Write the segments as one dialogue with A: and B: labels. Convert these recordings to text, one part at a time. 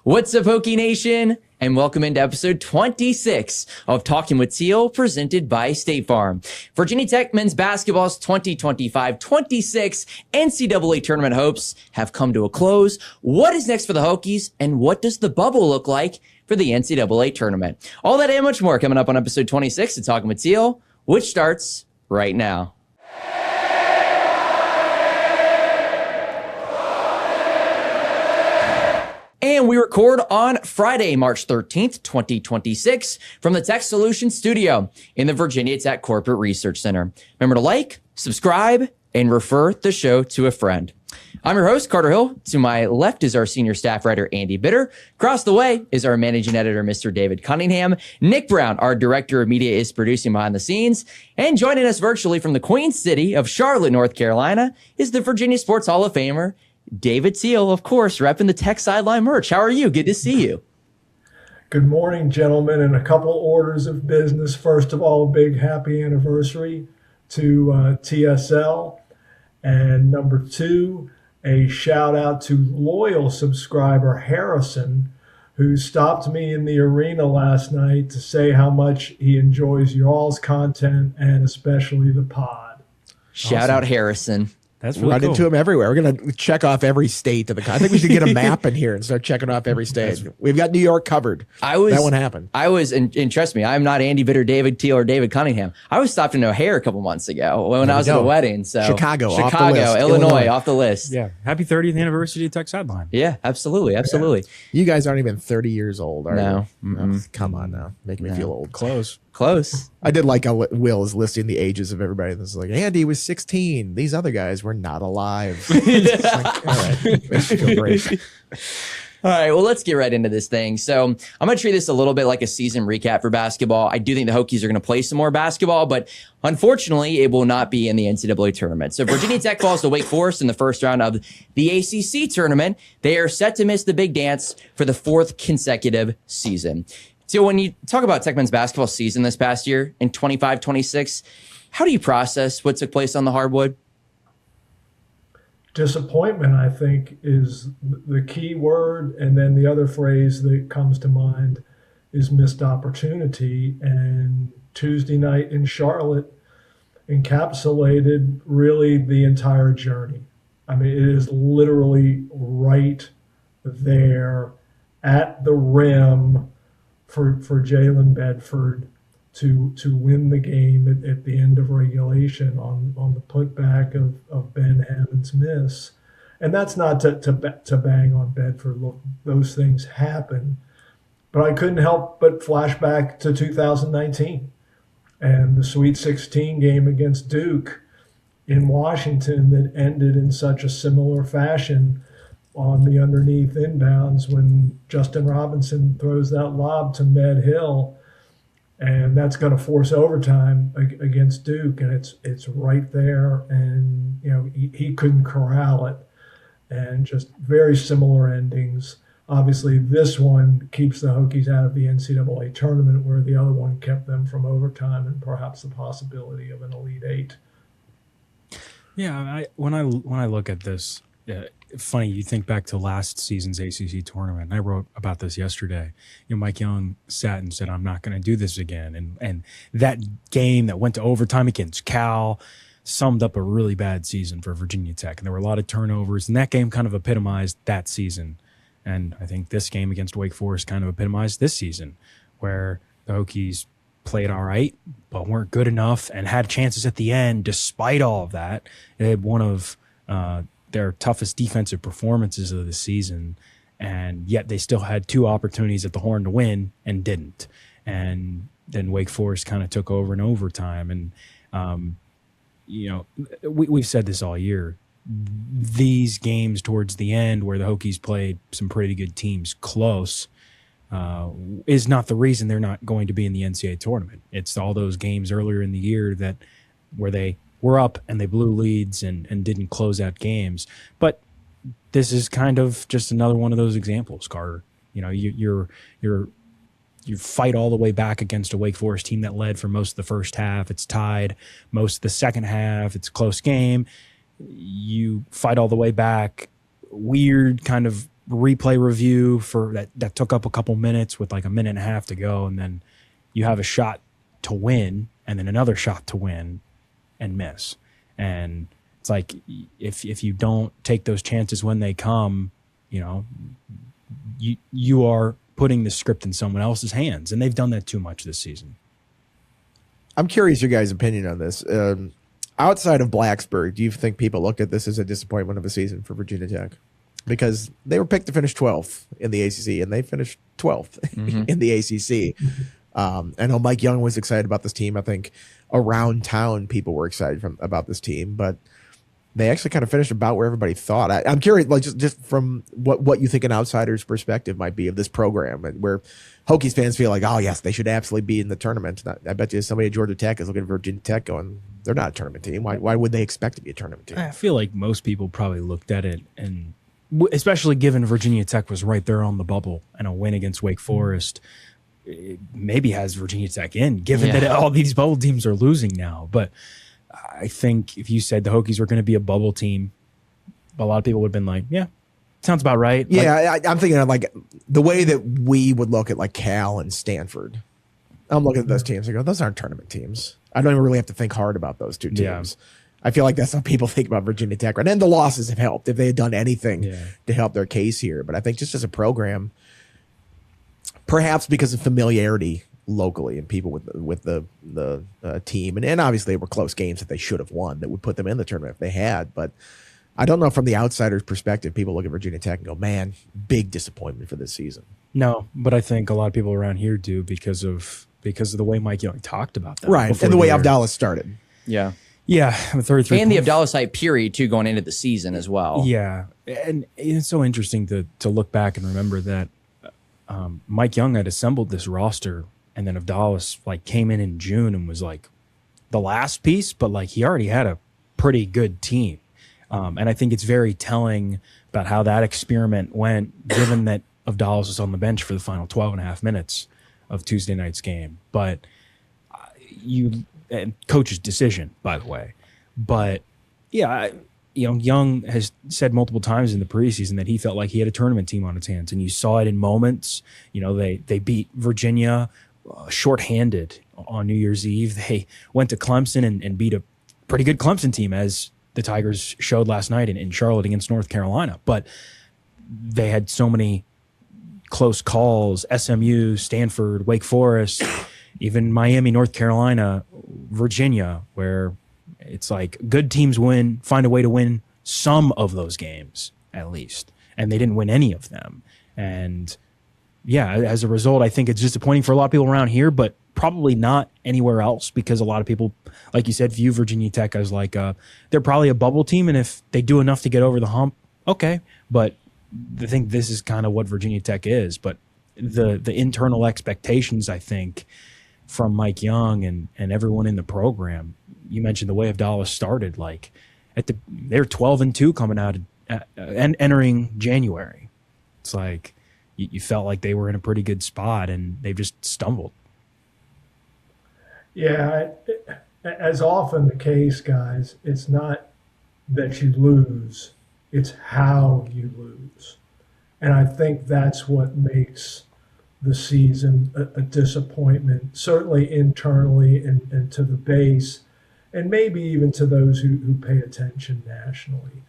A: What's up, Hokie Nation? And welcome into episode 26 of Talking with Teel, presented by State Farm. Virginia Tech men's basketball's 2025-26 NCAA tournament hopes have come to a close. What is next for the Hokies, and what does the bubble look like for the NCAA tournament? All that and much more coming up on episode 26 of Talking with Teel, which starts right now. And we record on Friday, March 13th, 2026 from the Tech Solutions Studio in the Virginia Tech Corporate Research Center. Remember to like, subscribe, and refer the show to a friend. I'm your host, Carter Hill. To my left is our senior staff writer, Andy Bitter. Across the way is our managing editor, Mr. David Cunningham. Nick Brown, our director of media, is producing behind the scenes. And joining us virtually from the Queen City of Charlotte, North Carolina, is the Virginia Sports Hall of Famer, David Teel, of course, repping the Tech Sideline merch. How are you? Good to see you.
B: Good morning, gentlemen, and a couple orders of business. First of all, a big happy anniversary to TSL. And number two, a shout out to loyal subscriber Harrison, who stopped me in the arena last night to say how much he enjoys y'all's content and especially the pod.
A: Shout out Harrison.
C: That's really cool. Into him everywhere. We're going to check off every state of the country. I think we should get a map in here and start checking off every state. We've got New York covered. That one happened.
A: And trust me, I'm not Andy Bitter, David Teel, or David Cunningham. I was stopped in O'Hare a couple months ago when I was at a wedding. So
C: Chicago, off the list.
A: Illinois, off the list.
D: Yeah. Happy 30th anniversary of Tech Sideline.
A: Yeah, absolutely. Absolutely.
C: Yeah. You guys aren't even 30 years old, are
A: you?
C: No. Come on now. Make me feel old.
D: Close.
C: I did like how Will is listing the ages of everybody. This is like, Andy was 16. These other guys were not alive. Like, all right. Makes me feel great.
A: All right, well, let's get right into this thing. So I'm going to treat this a little bit like a season recap for basketball. I do think the Hokies are going to play some more basketball, but unfortunately, it will not be in the NCAA tournament. So Virginia Tech falls to Wake Forest in the first round of the ACC tournament. They are set to miss the big dance for the fourth consecutive season. So when you talk about Tech men's basketball season this past year in 25-26, how do you process what took place on the hardwood?
B: Disappointment, I think, is the key word. And then the other phrase that comes to mind is missed opportunity. And Tuesday night in Charlotte encapsulated really the entire journey. I mean, it is literally right there at the rim for Jalen Bedford to win the game at the end of regulation on the putback of Ben Hammond's miss. And that's not to bang on Bedford. Look, those things happen. But I couldn't help but flash back to 2019 and the Sweet 16 game against Duke in Washington that ended in such a similar fashion on the underneath inbounds when Justin Robinson throws that lob to Med Hill, and that's going to force overtime against Duke, and it's right there, and he couldn't corral it, and just very similar endings. Obviously, this one keeps the Hokies out of the NCAA tournament, where the other one kept them from overtime and perhaps the possibility of an Elite Eight.
D: Yeah, when I look at this. Funny, you think back to last season's ACC tournament. I wrote about this yesterday. Mike Young sat and said, I'm not going to do this again. And that game that went to overtime against Cal summed up a really bad season for Virginia Tech. And there were a lot of turnovers. And that game kind of epitomized that season. And I think this game against Wake Forest kind of epitomized this season, where the Hokies played all right, but weren't good enough and had chances at the end despite all of that. They had one of their toughest defensive performances of the season, and yet they still had two opportunities at the horn to win and didn't. And then Wake Forest kind of took over in overtime. And, we've said this all year. These games towards the end where the Hokies played some pretty good teams close is not the reason they're not going to be in the NCAA tournament. It's all those games earlier in the year where they were up and they blew leads and didn't close out games. But this is kind of just another one of those examples, Carter. You fight all the way back against a Wake Forest team that led for most of the first half. It's tied most of the second half. It's a close game. You fight all the way back. Weird kind of replay review that took up a couple minutes with like a minute and a half to go, and then you have a shot to win and then another shot to win and miss. And it's like if you don't take those chances when they come, you are putting the script in someone else's hands, and they've done that too much this season.
C: I'm curious your guys' opinion on this. Outside of Blacksburg, do you think people look at this as a disappointment of a season for Virginia Tech? Because they were picked to finish 12th in the ACC, and they finished 12th in the ACC. I know Mike Young was excited about this team. I think around town people were excited about this team, but they actually kind of finished about where everybody thought. I'm curious, like just from what you think an outsider's perspective might be of this program, and where Hokies fans feel like, oh yes, they should absolutely be in the tournament. I bet you somebody at Georgia Tech is looking at Virginia Tech going, they're not a tournament team. Why would they expect to be a tournament team?
D: I feel like most people probably looked at it, and especially given Virginia Tech was right there on the bubble, and a win against Wake Forest it maybe has Virginia Tech in, given that all these bubble teams are losing now. But I think if you said the Hokies were going to be a bubble team, a lot of people would have been like, yeah, sounds about right.
C: Yeah, I'm thinking of like the way that we would look at like Cal and Stanford. I'm looking at those teams and go, those aren't tournament teams. I don't even really have to think hard about those two teams. Yeah. I feel like that's how people think about Virginia Tech. And the losses have helped if they had done anything to help their case here. But I think just as a program, perhaps because of familiarity locally and people with the team, and obviously they were close games that they should have won that would put them in the tournament if they had. But I don't know, from the outsider's perspective, people look at Virginia Tech and go, man, big disappointment for this season.
D: No, but I think a lot of people around here do because of the way Mike Young talked about that.
C: Right, and the way Abdollah started.
A: Yeah.
D: Yeah, 33
A: and the Abdollah site period too going into the season as well.
D: Yeah, and it's so interesting to look back and remember that Mike Young had assembled this roster, and then Abdollah like came in June and was like the last piece, but like he already had a pretty good team, and I think it's very telling about how that experiment went, given that Abdollah was on the bench for the final 12 and a half minutes of Tuesday night's game, but and coach's decision, by the way. But yeah, Young has said multiple times in the preseason that he felt like he had a tournament team on his hands, and you saw it in moments. They beat Virginia shorthanded on New Year's Eve. They went to Clemson and beat a pretty good Clemson team, as the Tigers showed last night in Charlotte against North Carolina. But they had so many close calls: SMU, Stanford, Wake Forest, even Miami, North Carolina, Virginia, where it's like good teams find a way to win some of those games at least. And they didn't win any of them. And yeah, as a result, I think it's disappointing for a lot of people around here, but probably not anywhere else, because a lot of people, like you said, view Virginia Tech as like they're probably a bubble team, and if they do enough to get over the hump, okay. But I think this is kind of what Virginia Tech is. But the internal expectations, I think, from Mike Young and everyone in the program, you mentioned the way Abdollah started, like they're 12-2 coming out and entering January. It's like you felt like they were in a pretty good spot, and they've just stumbled.
B: Yeah, as often the case, guys, it's not that you lose, it's how you lose. And I think that's what makes the season a disappointment, certainly internally and to the base, and maybe even to those who pay attention nationally.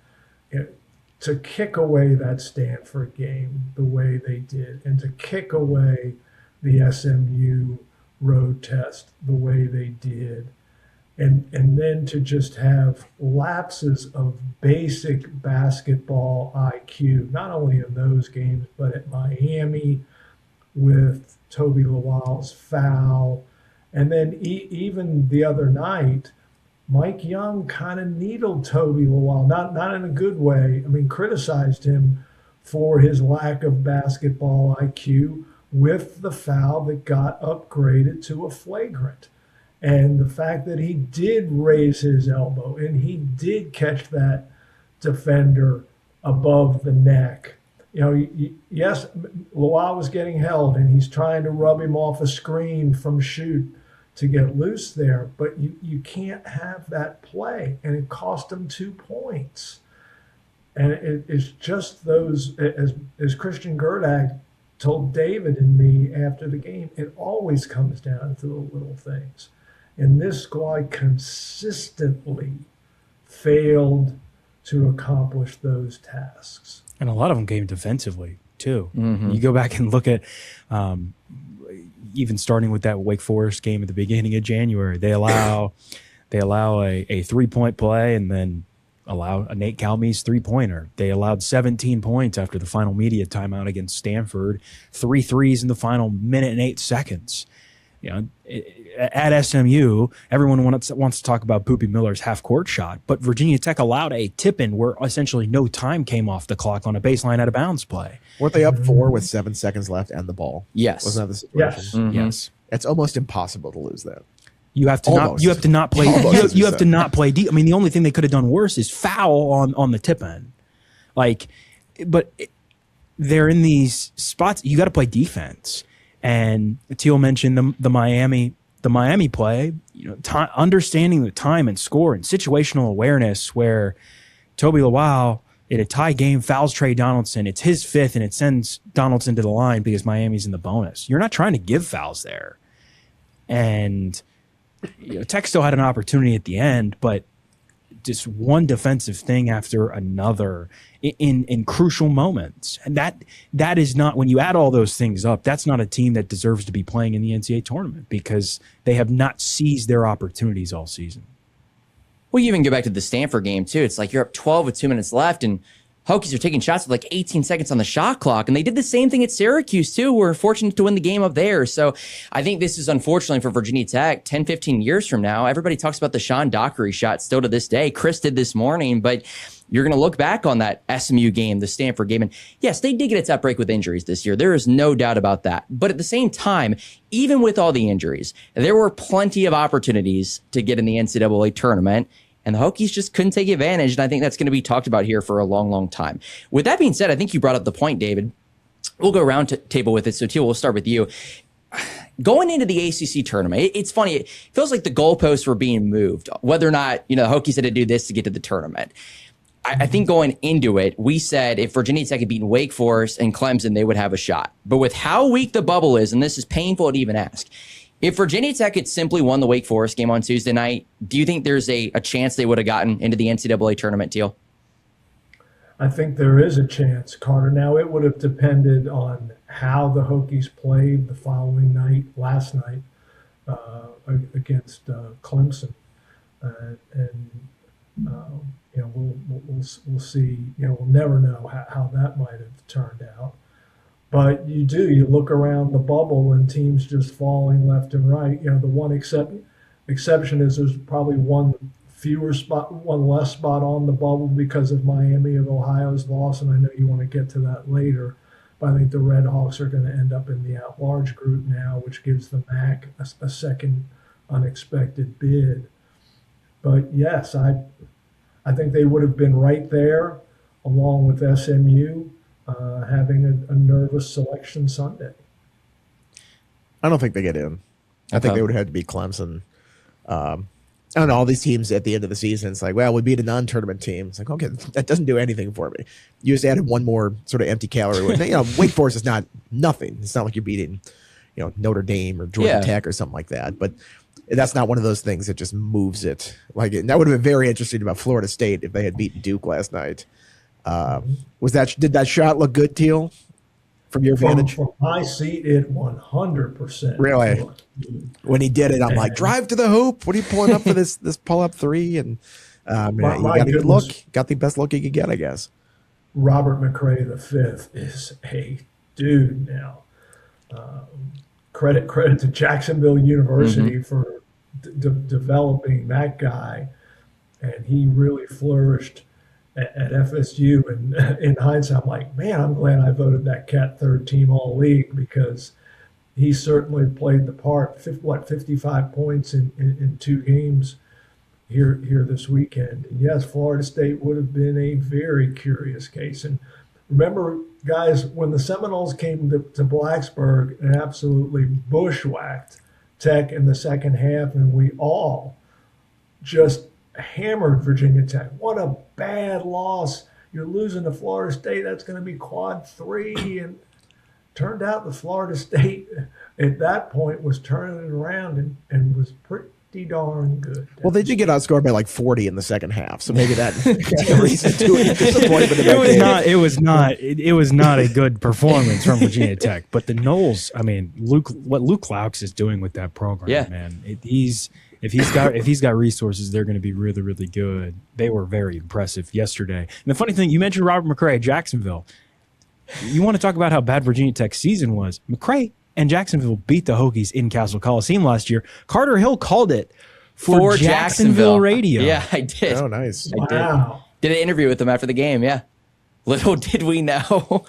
B: To kick away that Stanford game the way they did, and to kick away the SMU road test the way they did, and then to just have lapses of basic basketball IQ, not only in those games, but at Miami, with Toby Lawal's foul. And then even the other night, Mike Young kind of needled Toby Lawal, not in a good way. I mean, criticized him for his lack of basketball IQ with the foul that got upgraded to a flagrant. And the fact that he did raise his elbow and he did catch that defender above the neck. Yes, Lawal was getting held, and he's trying to rub him off a screen from shoot to get loose there, but you can't have that play, and it cost him 2 points. And it's just those, as Christian Gerdak told David and me after the game, it always comes down to the little things. And this squad consistently failed to accomplish those tasks.
D: And a lot of them came defensively too. You go back and look at even starting with that Wake Forest game at the beginning of January, they allow a 3-point play and then allow a Nate Calmes 3-pointer. They allowed 17 points after the final media timeout against Stanford, 3 threes in the final minute and 8 seconds. You know, at SMU, everyone wants to talk about Poopy Miller's half-court shot, but Virginia Tech allowed a tip-in where essentially no time came off the clock on a baseline out-of-bounds play.
C: Weren't they up 4 with 7 seconds left and the ball?
A: Yes.
C: Wasn't that the situation?
B: Yes.
D: Yes.
C: It's almost impossible to lose that.
D: You have to
C: Almost.
D: not play.
C: Almost,
D: You have to not play deep. I mean, the only thing they could have done worse is foul on the tip end. They're in these spots. You got to play defense. And Teel mentioned the Miami play. You know, understanding the time and score and situational awareness. Where Toby Lawal in a tie game fouls Trey Donaldson. It's his 5th, and it sends Donaldson to the line because Miami's in the bonus. You're not trying to give fouls there, and Tech still had an opportunity at the end, but just one defensive thing after another in crucial moments. And that is not, when you add all those things up, that's not a team that deserves to be playing in the NCAA tournament because they have not seized their opportunities all season.
A: Well, you even go back to the Stanford game, too. It's like you're up 12 with 2 minutes left, and Hokies are taking shots with like 18 seconds on the shot clock. And they did the same thing at Syracuse, too. We're fortunate to win the game up there. So I think this is unfortunately for Virginia Tech, 10, 15 years from now. Everybody talks about the Sean Dockery shot still to this day. Chris did this morning, but you're going to look back on that SMU game, the Stanford game. And yes, they did get a tough break with injuries this year. There is no doubt about that. But at the same time, even with all the injuries, there were plenty of opportunities to get in the NCAA tournament. And the Hokies just couldn't take advantage. And I think that's going to be talked about here for a long, long time. With that being said, I think you brought up the point, David. We'll go round table with it. So, Teel, we'll start with you. Going into the ACC tournament, it's funny. It feels like the goalposts were being moved, whether or not, the Hokies had to do this to get to the tournament. I think going into it, we said if Virginia Tech had beaten Wake Forest and Clemson, they would have a shot. But with how weak the bubble is, and this is painful to even ask, if Virginia Tech had simply won the Wake Forest game on Tuesday night, do you think there's a chance they would have gotten into the NCAA tournament, Teel?
B: I think there is a chance, Carter. Now, it would have depended on how the Hokies played the following night, last night, against Clemson. We'll see. We'll never know how that might have turned out. But you look around the bubble and teams just falling left and right. The one exception is there's probably one less spot on the bubble because of Miami of Ohio's loss, and I know you want to get to that later. But I think the Red Hawks are going to end up in the at-large group now, which gives the MAC a second unexpected bid. But yes, I think they would have been right there along with SMU. Having a nervous selection Sunday.
C: I don't think they get in. I think they would have had to beat Clemson. I don't know, all these teams at the end of the season, it's like, well, we beat a non-tournament team. It's like, okay, that doesn't do anything for me. You just added one more sort of empty calorie. Wake Forest is not nothing. It's not like you're beating, Notre Dame or Georgia Tech or something like that. But that's not one of those things that just moves it. That would have been very interesting about Florida State if they had beaten Duke last night. Did that shot look good, Teel, from your vantage?
B: From my seat, it 100%.
C: Really? When he did it, I'm like, drive to the hoop. What are you pulling up for this pull-up three? And you got a good look. Got the best look you could get, I guess.
B: Robert McRae V is a dude now. Credit to Jacksonville University for developing that guy. And he really flourished at FSU, and in hindsight, I'm like, man, I'm glad I voted that cat third team all league because he certainly played the part. 55 points in 2 games here this weekend. And yes, Florida State would have been a very curious case. And remember, guys, when the Seminoles came to Blacksburg and absolutely bushwhacked Tech in the second half, and we all just hammered Virginia Tech. What a bad loss. you're losing to Florida State. That's going to be quad 3. And turned out the Florida State at that point was turning it around and was pretty darn good.
C: Well, they did get outscored by like 40 in the second half, so maybe that reason to disappointment.
D: It was not a good performance from Virginia Tech. But the Noles, I mean, what Luke Laux is doing with that program, man. If he's got resources, they're going to be really, really good. They were very impressive yesterday. And the funny thing, you mentioned Robert McCray at Jacksonville. You want to talk about how bad Virginia Tech's season was? McCray and Jacksonville beat the Hokies in Castle Coliseum last year. Carter Hill called it for Jacksonville radio.
A: Yeah, I did.
C: Oh, nice.
B: Wow.
A: Did an interview with them after the game, yeah. Little did we know.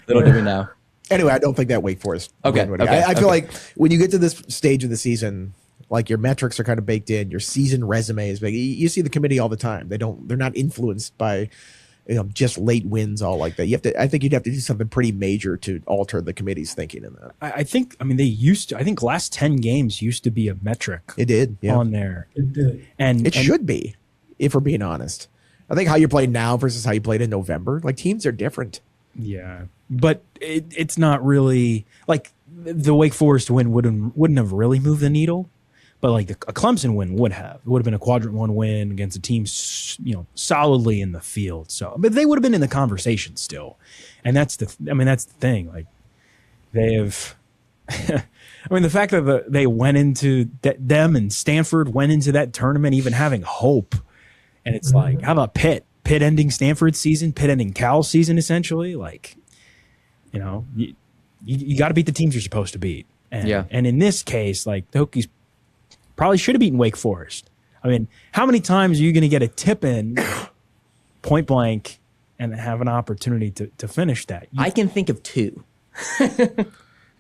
A: Little did we know.
C: Anyway, I don't think that Wake Forest.
A: Okay.
C: I feel like when you get to this stage of the season, like your metrics are kind of baked in, your season resume is big. You see the committee all the time. They're not influenced by just late wins, all like that. I think you'd have to do something pretty major to alter the committee's thinking in that.
D: I think last 10 games used to be a metric.
C: It did, yeah.
D: On there.
B: It did.
C: And it should be, if we're being honest. I think how you play now versus how you played in November, like teams are different.
D: Yeah, but it's not really like the Wake Forest win wouldn't have really moved the needle. But like a Clemson win would have. It would have been a quadrant 1 win against a team, solidly in the field. So, but they would have been in the conversation still, and that's the thing. Like they have. The fact that they went into them and Stanford went into that tournament even having hope, and it's like, how about Pitt? Pitt ending Stanford's season, Pitt ending Cal's season, essentially. Like, you got to beat the teams you're supposed to beat. And in this case, like the Hokies probably should have beaten Wake Forest. I mean, how many times are you going to get a tip in point blank and have an opportunity to finish that?
A: I can think of 2.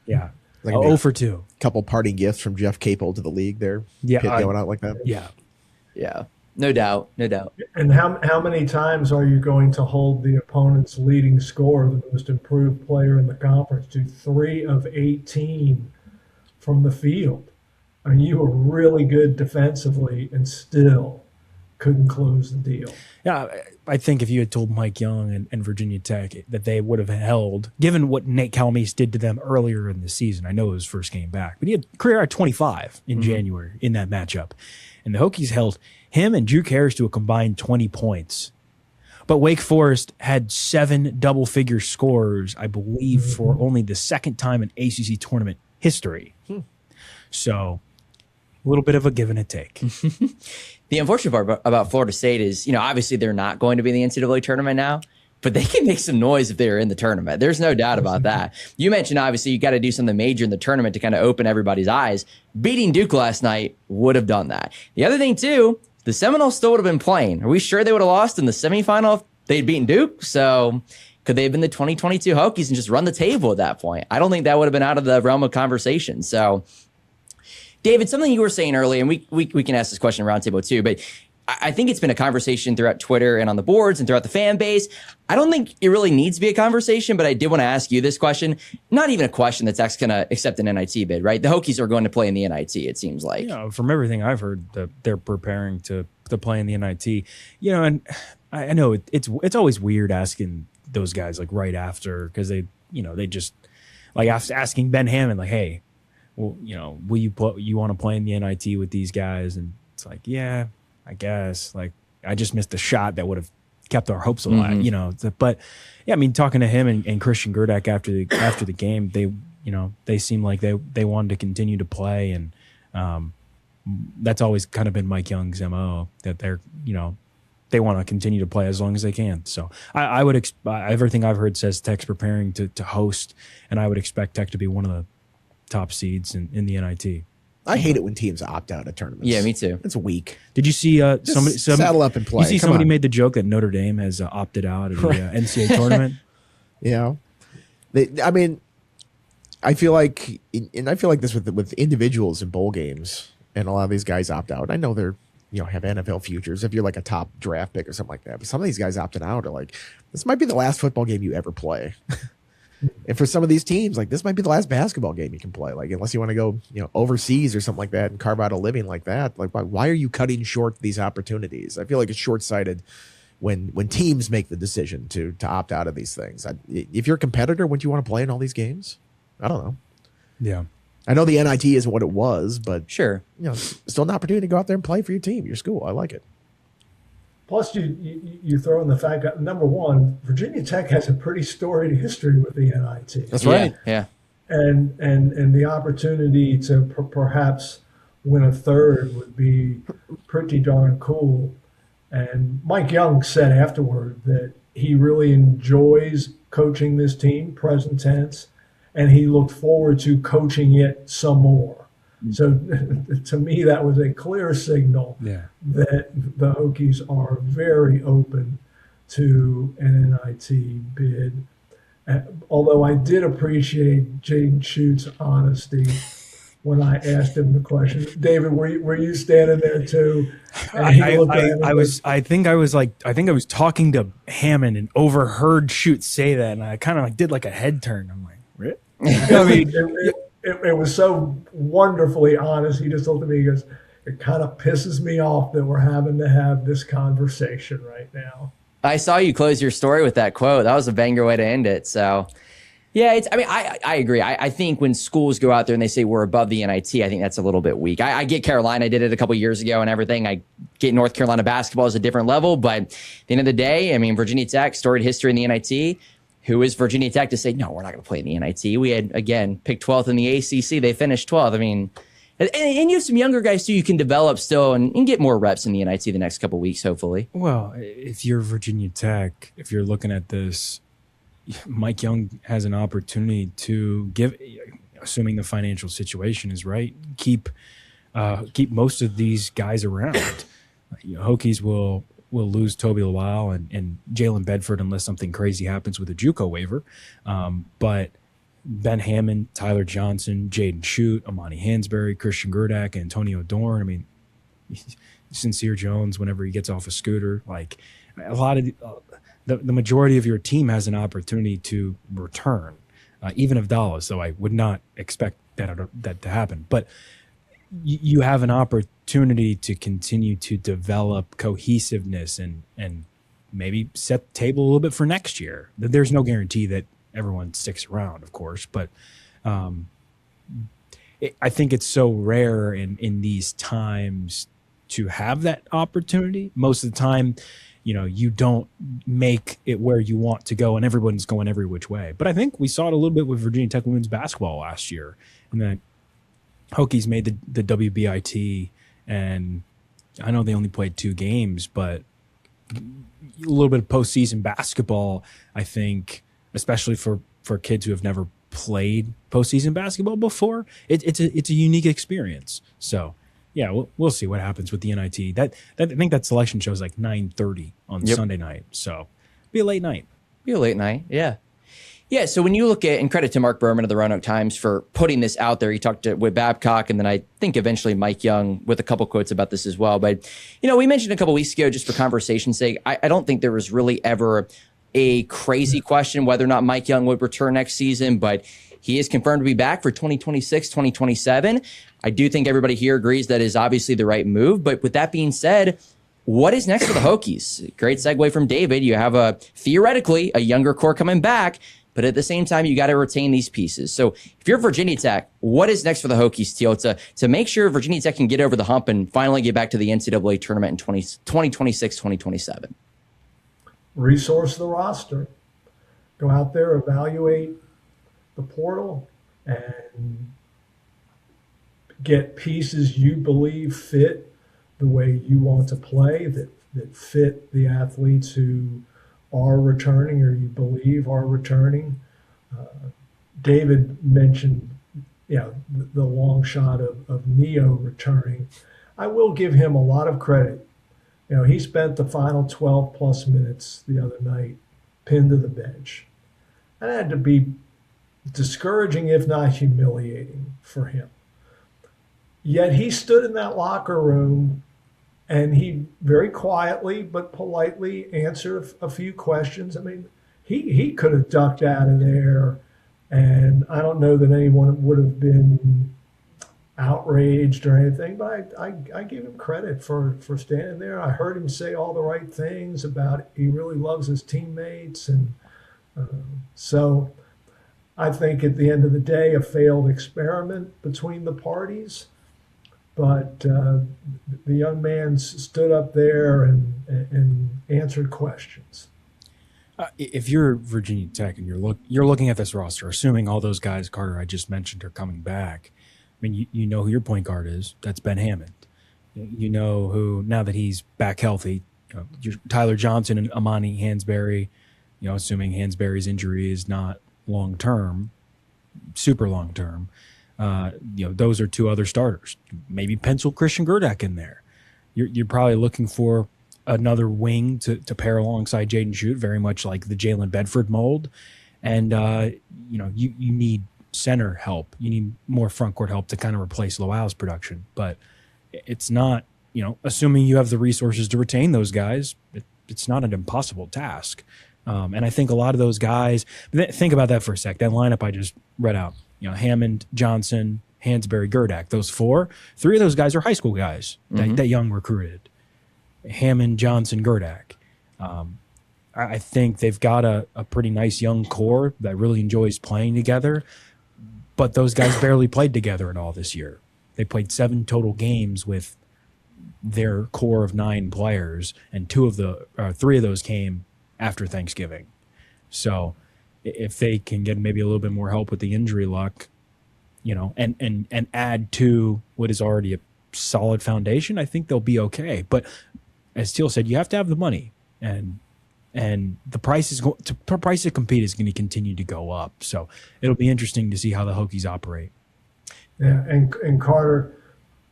D: Yeah.
C: Like
D: 0 for 2.
C: Couple parting gifts from Jeff Capel to the league there.
D: Yeah.
C: Pitt going out like that.
D: Yeah.
A: Yeah. No doubt.
B: And how many times are you going to hold the opponent's leading scorer, the most improved player in the conference, to 3 of 18 from the field? I mean, you were really good defensively and still couldn't close the deal.
D: Yeah, I think if you had told Mike Young and Virginia Tech that they would have held, given what Nate Calmese did to them earlier in the season, I know it was first game back, but he had career at 25 in January in that matchup. And the Hokies held him and Drew Harris to a combined 20 points. But Wake Forest had 7 double-figure scorers, I believe, for only the second time in ACC tournament history. So a little bit of a give and a take.
A: The unfortunate part about Florida State is, obviously they're not going to be in the NCAA tournament now, but they can make some noise if they're in the tournament. There's no doubt about that. You mentioned, obviously, you got to do something major in the tournament to kind of open everybody's eyes. Beating Duke last night would have done that. The other thing, too, the Seminoles still would have been playing. Are we sure they would have lost in the semifinal if they'd beaten Duke? So could they have been the 2022 Hokies and just run the table at that point? I don't think that would have been out of the realm of conversation. So, David, something you were saying earlier, and we can ask this question around table too, but I think it's been a conversation throughout Twitter and on the boards and throughout the fan base. I don't think it really needs to be a conversation, but I did want to ask you this question. Not even a question that's actually going to accept an NIT bid, right? The Hokies are going to play in the NIT, it seems like.
D: From everything I've heard, they're preparing to play in the NIT. And I know it's always weird asking those guys like right after, because they just like asking Ben Hammond like, hey, well, will you want to play in the NIT with these guys? And it's like, yeah, I guess. Like, I just missed a shot that would have kept our hopes alive, But yeah, I mean, talking to him and Christian Gerdak after the game, they seemed like they wanted to continue to play, and that's always kind of been Mike Young's MO, that they want to continue to play as long as they can. So I would everything I've heard says Tech's preparing to host, and I would expect Tech to be one of the top seeds in the NIT.
C: I hate it when teams opt out of tournaments.
A: Yeah, me too.
C: It's weak.
D: Did you see somebody
C: saddle up and play?
D: You see somebody made the joke that Notre Dame has opted out of the NCAA tournament?
C: I feel like, this with individuals in bowl games, and a lot of these guys opt out. I know they're have NFL futures if you're like a top draft pick or something like that. But some of these guys opting out are like, this might be the last football game you ever play. And for some of these teams, like, this might be the last basketball game you can play. Like, unless you want to go, overseas or something like that and carve out a living like that. Like, why are you cutting short these opportunities? I feel like it's short-sighted when teams make the decision to opt out of these things. If you're a competitor, wouldn't you want to play in all these games? I don't know.
D: Yeah.
C: I know the NIT isn't what it was, but
A: Sure.
C: it's still an opportunity to go out there and play for your team, your school. I like it.
B: Plus, you throw in the fact that, number one, Virginia Tech has a pretty storied history with the NIT.
C: That's right.
A: Yeah.
B: And the opportunity to perhaps win a third would be pretty darn cool. And Mike Young said afterward that he really enjoys coaching this team, present tense, and he looked forward to coaching it some more. So to me, that was a clear signal that the Hokies are very open to an NIT bid. Although I did appreciate Jaden Schutt's honesty when I asked him the question. David, were you standing there too?
D: I think I was talking to Hammond and overheard Schutt say that, and I kind of did like a head turn. I'm like, really?
B: I mean, it was so wonderfully honest. He just looked at me. He goes, "It kind of pisses me off that we're having to have this conversation right now."
A: I saw you close your story with that quote. That was a banger way to end it. So, yeah, I agree. I think when schools go out there and they say we're above the NIT, I think that's a little bit weak. I get Carolina did it a couple years ago and everything. I get North Carolina basketball is a different level. But at the end of the day, I mean, Virginia Tech, storied history in the NIT. Who is Virginia Tech to say, no, we're not going to play in the NIT? We had, again, picked 12th in the ACC. They finished 12th. I mean, and you have some younger guys, too, you can develop still and get more reps in the NIT the next couple of weeks, hopefully.
D: Well, if you're Virginia Tech, if you're looking at this, Mike Young has an opportunity to give, assuming the financial situation is right, keep most of these guys around. Hokies will lose Toby Lawal and Jalen Bedford unless something crazy happens with a JUCO waiver. But Ben Hammond, Tyler Johnson, Jaden Schutt, Amani Hansberry, Christian Gerdak, Antonio Dorn. I mean, Sincere Jones, whenever he gets off a scooter, like a lot of the majority of your team has an opportunity to return, even Abdollah. So I would not expect that to happen. But you have an opportunity to continue to develop cohesiveness and maybe set the table a little bit for next year. There's no guarantee that everyone sticks around, of course, but I think it's so rare in these times to have that opportunity. Most of the time, you don't make it where you want to go and everyone's going every which way. But I think we saw it a little bit with Virginia Tech women's basketball last year, and that Hokies made the WBIT, and I know they only played 2 games, but a little bit of postseason basketball, I think, especially for kids who have never played postseason basketball before, it's a unique experience. So, yeah, we'll see what happens with the NIT. I think that selection show is like 9:30 on Sunday night, so be a late night.
A: Yeah. Yeah, so when you look at, and credit to Mark Berman of the Roanoke Times for putting this out there, he talked with Babcock, and then I think eventually Mike Young with a couple quotes about this as well. But, we mentioned a couple weeks ago, just for conversation's sake, I don't think there was really ever a crazy question whether or not Mike Young would return next season, but he is confirmed to be back for 2026, 2027. I do think everybody here agrees that is obviously the right move. But with that being said, what is next for the Hokies? Great segue from David. You have theoretically a younger core coming back, but at the same time, you got to retain these pieces. So if you're Virginia Tech, what is next for the Hokies, Teal, to make sure Virginia Tech can get over the hump and finally get back to the NCAA tournament in 2026, 2027?
B: Resource the roster. Go out there, evaluate the portal, and get pieces you believe fit the way you want to play, that fit the athletes who are returning or you believe are returning. David mentioned the long shot of Neo returning. I will give him a lot of credit. He spent the final 12 plus minutes the other night pinned to the bench. That had to be discouraging, if not humiliating, for him. Yet he stood in that locker room and he very quietly but politely answered a few questions. I mean, he could have ducked out of there, and I don't know that anyone would have been outraged or anything, but I give him credit for standing there. I heard him say all the right things about he really loves his teammates, and so I think at the end of the day, a failed experiment between the parties. But the young man stood up there and answered questions.
D: If you're Virginia Tech and you're looking at this roster, assuming all those guys, Carter, I just mentioned, are coming back, I mean, you know who your point guard is. That's Ben Hammond. You know who, now that he's back healthy, Tyler Johnson and Amani Hansberry, assuming Hansberry's injury is not long-term, super long-term, those are two other starters. Maybe pencil Christian Gerdak in there. You're probably looking for another wing to pair alongside Jaden Schutt, very much like the Jalen Bedford mold. And, you need center help. You need more front court help to kind of replace Lowell's production. But it's not, assuming you have the resources to retain those guys, it's not an impossible task. And I think a lot of those guys, think about that for a sec. That lineup I just read out, Hammond, Johnson, Hansberry, Gerdak, those three of those guys are high school guys that Young recruited. Hammond, Johnson, Gerdak. I think they've got a pretty nice young core that really enjoys playing together, but those guys barely played together at all this year. They played 7 total games with their core of 9 players, and 3 of those came after Thanksgiving. So if they can get maybe a little bit more help with the injury luck, and add to what is already a solid foundation, I think they'll be okay. But as Teel said, you have to have the money, and the price to compete is going to continue to go up. So it'll be interesting to see how the Hokies operate.
B: Yeah, and Carter,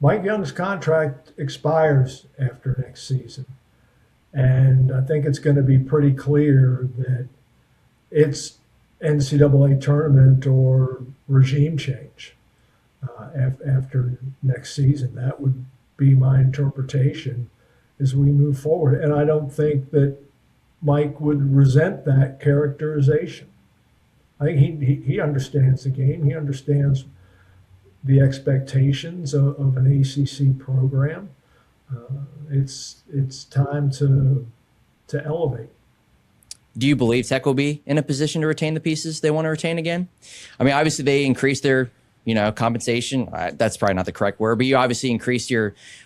B: Mike Young's contract expires after next season. And I think it's going to be pretty clear that it's NCAA tournament or regime change after next season. That would be my interpretation as we move forward. And I don't think that Mike would resent that characterization. I think he understands the game. He understands the expectations of an ACC program. It's time to elevate.
A: Do you believe Tech will be in a position to retain the pieces they want to retain again? I mean, obviously they increased their, compensation. That's probably not the correct word, but you obviously increased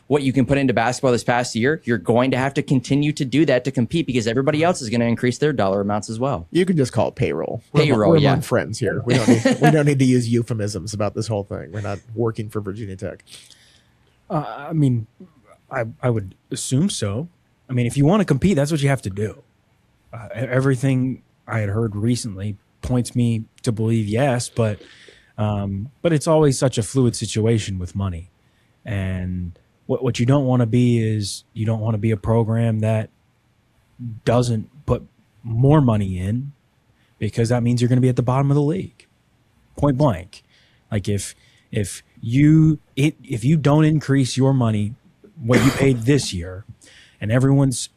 A: what you can put into basketball this past year. You're going to have to continue to do that to compete because everybody else is going to increase their dollar amounts as well.
C: You can just call it payroll.
A: We're
C: among friends here. We don't need to use euphemisms about this whole thing. We're not working for Virginia Tech.
D: I mean, I would assume so. I mean, if you want to compete, that's what you have to do. Everything I had heard recently points me to believe yes, but it's always such a fluid situation with money. And what you don't want to be is you don't want to be a program that doesn't put more money in, because that means you're going to be at the bottom of the league, point blank. Like if you don't increase your money, what you paid this year, and everyone's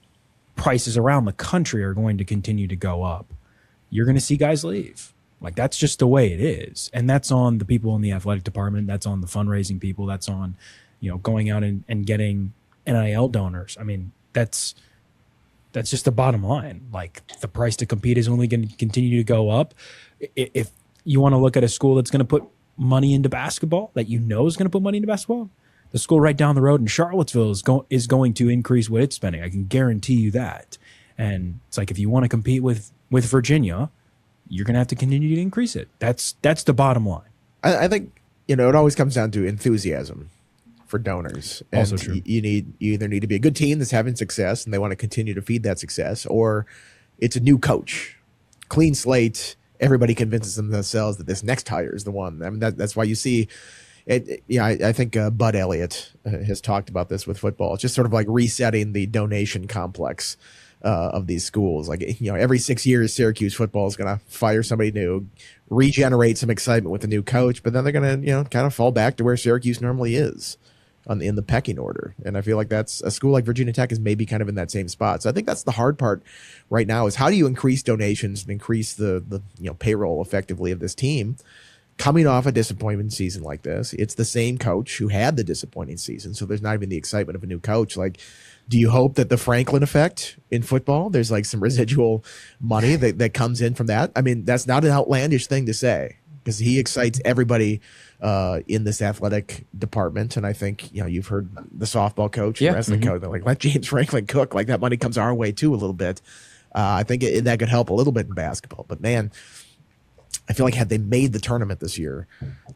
D: prices around the country are going to continue to go up, you're going to see guys leave. Like, that's just the way it is. And that's on the people in the athletic department. That's on the fundraising people. That's on, going out and getting NIL donors. I mean, that's just the bottom line. Like, the price to compete is only going to continue to go up. If you want to look at a school that's going to put money into basketball, that is going to put money into basketball, the school right down the road in Charlottesville is going to increase what it's spending. I can guarantee you that. And it's like, if you want to compete with Virginia, you're going to have to continue to increase it. That's the bottom line.
C: I think, it always comes down to enthusiasm for donors. And
D: also true.
C: You either need to be a good team that's having success and they want to continue to feed that success, or it's a new coach, clean slate. Everybody convinces themselves that this next hire is the one. I mean, that's why you see it. Yeah, I think Bud Elliott has talked about this with football. It's just sort of like resetting the donation complex of these schools. Like, every 6 years, Syracuse football is going to fire somebody new, regenerate some excitement with a new coach, but then they're going to, kind of fall back to where Syracuse normally is in the pecking order. And I feel like that's a school like Virginia Tech is maybe kind of in that same spot. So I think that's the hard part right now, is how do you increase donations and increase the payroll effectively of this team coming off a disappointment season like this. It's the same coach who had the disappointing season, so there's not even the excitement of a new coach. Like, do you hope that the Franklin effect in football, there's like some residual money that comes in from that? I mean, that's not an outlandish thing to say, because he excites everybody in this athletic department. And I think, you've heard the softball coach and wrestling coach, they're like, let James Franklin cook. Like, that money comes our way too a little bit. I think that could help a little bit in basketball. But man, I feel like had they made the tournament this year,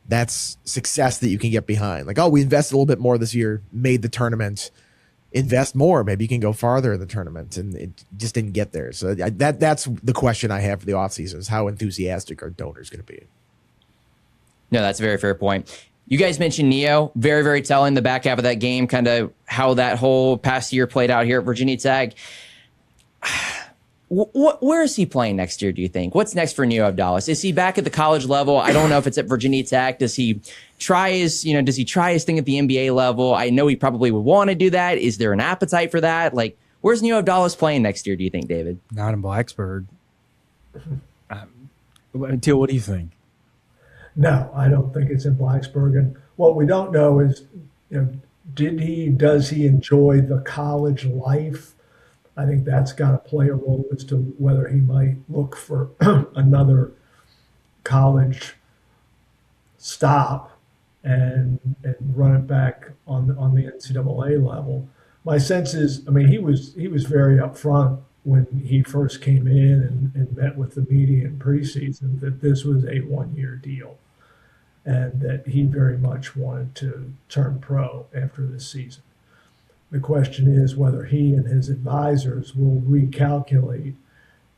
C: that's success that you can get behind. Like, oh, we invested a little bit more this year, made the tournament, invest more. Maybe you can go farther in the tournament, and it just didn't get there. So that's the question I have for the offseason is how enthusiastic are donors going to be?
A: No, that's a very fair point. You guys mentioned Neo, very, very telling the back half of that game, kind of how that whole past year played out here at Virginia Tech. Where is he playing next year, do you think? What's next for Neo Abdollah? Is he back at the college level? I don't know if it's at Virginia Tech. Does he try his thing at the NBA level? I know he probably would want to do that. Is there an appetite for that? Like, where's Neo Abdallah's playing next year, do you think, David?
D: Not in Blacksburg. Teel, what do you think?
B: No, I don't think it's in Blacksburg. And what we don't know is, does he enjoy the college life? I think that's got to play a role as to whether he might look for another college stop and run it back on the NCAA level. My sense is, he was very upfront when he first came in and met with the media in preseason that this was a one-year deal and that he very much wanted to turn pro after this season. The question is whether he and his advisors will recalculate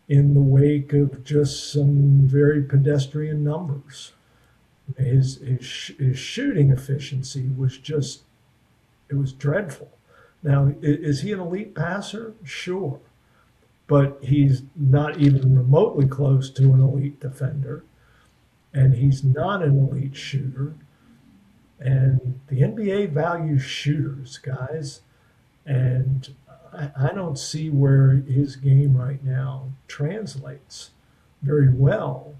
B: in the wake of just some very pedestrian numbers. His shooting efficiency was it was dreadful. Now, is he an elite passer? Sure. But he's not even remotely close to an elite defender. And he's not an elite shooter. And the NBA values shooters, guys. And I don't see where his game right now translates very well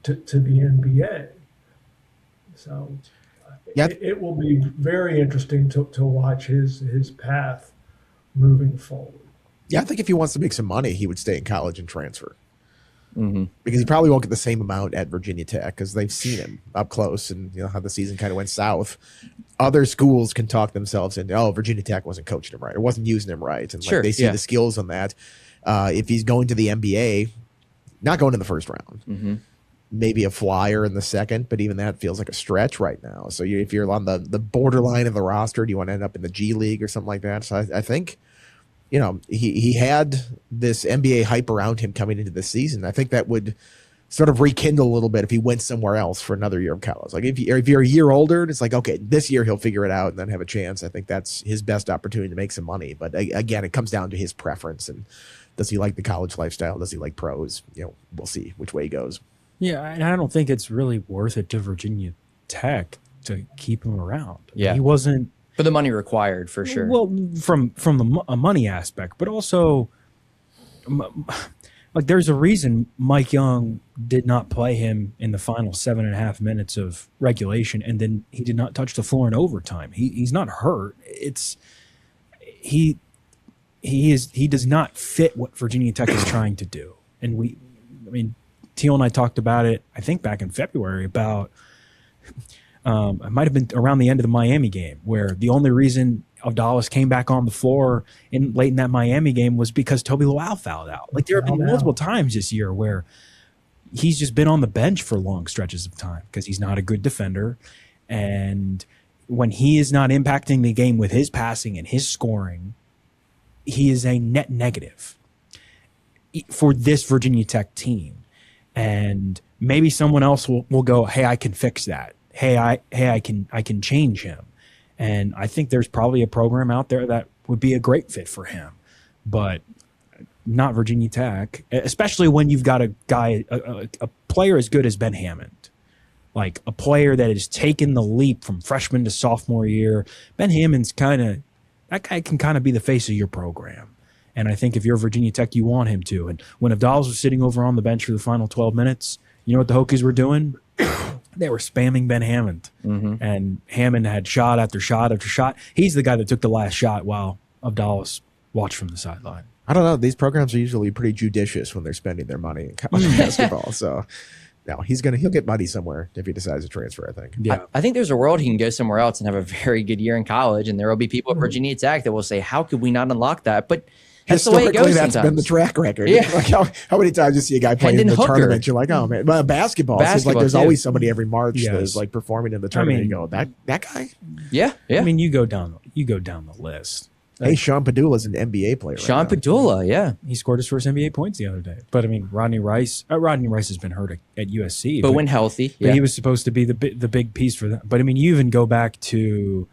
B: to the NBA. So it will be very interesting to watch his path moving forward.
C: Yeah, I think if he wants to make some money, he would stay in college and transfer.
A: Mm-hmm.
C: Because he probably won't get the same amount at Virginia Tech because they've seen him up close and how the season kind of went south. Other schools can talk themselves into, Virginia Tech wasn't coaching him right or wasn't using him right. And they see the skills on that. If he's going to the NBA, not going in the first round, maybe a flyer in the second, but even that feels like a stretch right now. So if you're on the borderline of the roster, do you want to end up in the G League or something like that? So I think he had this NBA hype around him coming into the season. I think that would sort of rekindle a little bit if he went somewhere else for another year of college. Like if you're a year older, it's like, okay, this year he'll figure it out and then have a chance. I think that's his best opportunity to make some money. But again, it comes down to his preference and does he like the college lifestyle? Does he like pros? We'll see which way he goes.
D: Yeah, and I don't think it's really worth it to Virginia Tech to keep him around.
A: Yeah,
D: he wasn't.
A: For the money required, for sure.
D: Well, from a money aspect, but also, like, there's a reason Mike Young did not play him in the final 7.5 minutes of regulation, and then he did not touch the floor in overtime. He's not hurt. He does not fit what Virginia Tech is trying to do. And Teel and I talked about it, I think back in February, about it might have been around the end of the Miami game, where the only reason Abdollah came back on the floor late in that Miami game was because Toby Luau fouled out. Like, there have been multiple times this year where he's just been on the bench for long stretches of time because he's not a good defender. And when he is not impacting the game with his passing and his scoring, he is a net negative for this Virginia Tech team. And maybe someone else will go, hey, I can fix that. I can change him. And I think there's probably a program out there that would be a great fit for him, but not Virginia Tech, especially when you've got a guy, a player as good as Ben Hammond, like a player that has taken the leap from freshman to sophomore year. Ben Hammond's that guy can kind of be the face of your program. And I think if you're Virginia Tech, you want him to. And when Abdollah was sitting over on the bench for the final 12 minutes, you know what the Hokies were doing? they were spamming Ben Hammond, and Hammond had shot after shot after shot. He's the guy that took the last shot while Abdollah watched from the sideline.
C: I don't know. These programs are usually pretty judicious when they're spending their money in college basketball. So, no, he'll get money somewhere if he decides to transfer, I think.
D: Yeah.
A: I think there's a world he can go somewhere else and have a very good year in college, and there will be people at Virginia Tech that will say, how could we not unlock that? But that's the way it goes
C: that's
A: sometimes.
C: been the track record.
A: Yeah.
C: Like how many times you see a guy playing in the tournament, you're like, oh man. But basketball it's like there's
A: too.
C: always somebody every March
D: Yes.
C: that's like performing in the tournament.
D: I mean,
C: you go, that guy?
A: Yeah.
D: I mean, you go down the list.
C: Hey, Sean Padula's an NBA player.
A: Sean Abdollah, yeah.
D: He scored his first NBA points the other day. But I mean, Rodney Rice has been hurt at USC,
A: But when healthy,
D: but he was supposed to be the big piece for that. But I mean, you even go back to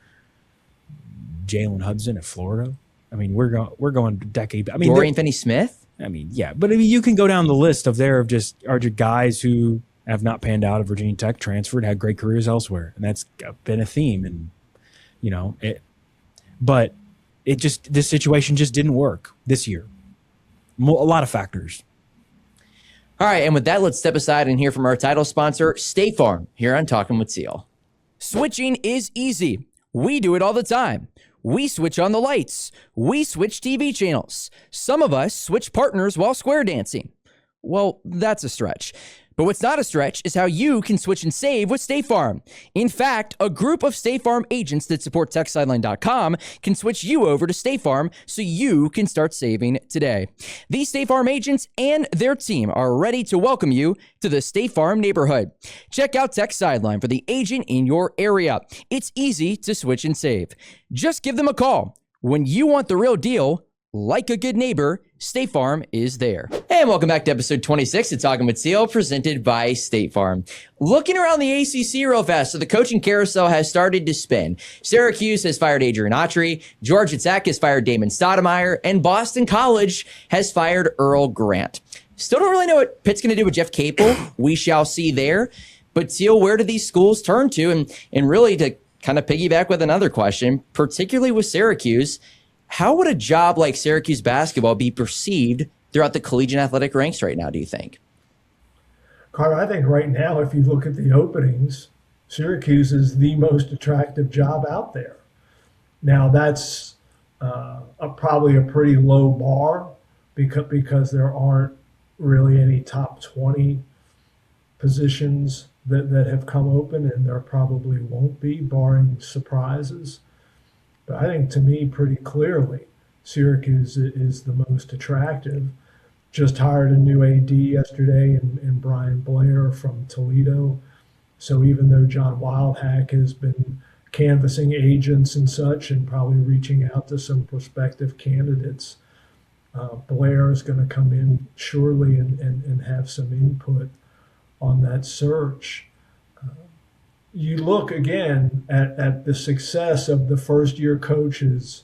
D: Jalen Hudson at Florida. I mean, we're going a decade. I mean,
A: Dorian Finney-Smith.
D: I mean, yeah, but I mean, you can go down the list of just guys who have not panned out at Virginia Tech, transferred, had great careers elsewhere, and that's been a theme. And but this situation just didn't work this year. A lot of factors.
A: All right, and with that, let's step aside and hear from our title sponsor, State Farm, here on Talking with Teel. Switching is easy. We do it all the time. We switch on the lights. We switch TV channels. Some of us switch partners while square dancing. Well, that's a stretch. But what's not a stretch is how you can switch and save with State Farm. In fact, a group of State Farm agents that support TechSideline.com can switch you over to State Farm so you can start saving today. These State Farm agents and their team are ready to welcome you to the State Farm neighborhood. Check out TechSideline for the agent in your area. It's easy to switch and save. Just give them a call. When you want the real deal, like a good neighbor, State Farm is there. And welcome back to episode 26 of Talking with Teel, presented by State Farm. Looking around the ACC real fast, so the coaching carousel has started to spin. Syracuse has fired Adrian Autry, Georgia Tech has fired Damon Stoudemire, and Boston College has fired Earl Grant. Still don't really know what Pitt's going to do with Jeff Capel. We shall see there. But Teel, where do these schools turn to? And really to kind of piggyback with another question, particularly with Syracuse, how would a job like Syracuse basketball be perceived throughout the collegiate athletic ranks right now, do you think?
B: Carter, I think right now, if you look at the openings, Syracuse is the most attractive job out there. Now, that's probably a pretty low bar because there aren't really any top 20 positions that have come open, and there probably won't be, barring surprises. But I think, to me, pretty clearly, Syracuse is the most attractive. Just hired a new AD yesterday in Brian Blair from Toledo. So even though John Wildhack has been canvassing agents and such and probably reaching out to some prospective candidates, Blair is going to come in surely and have some input on that search. You look again at the success of the first-year coaches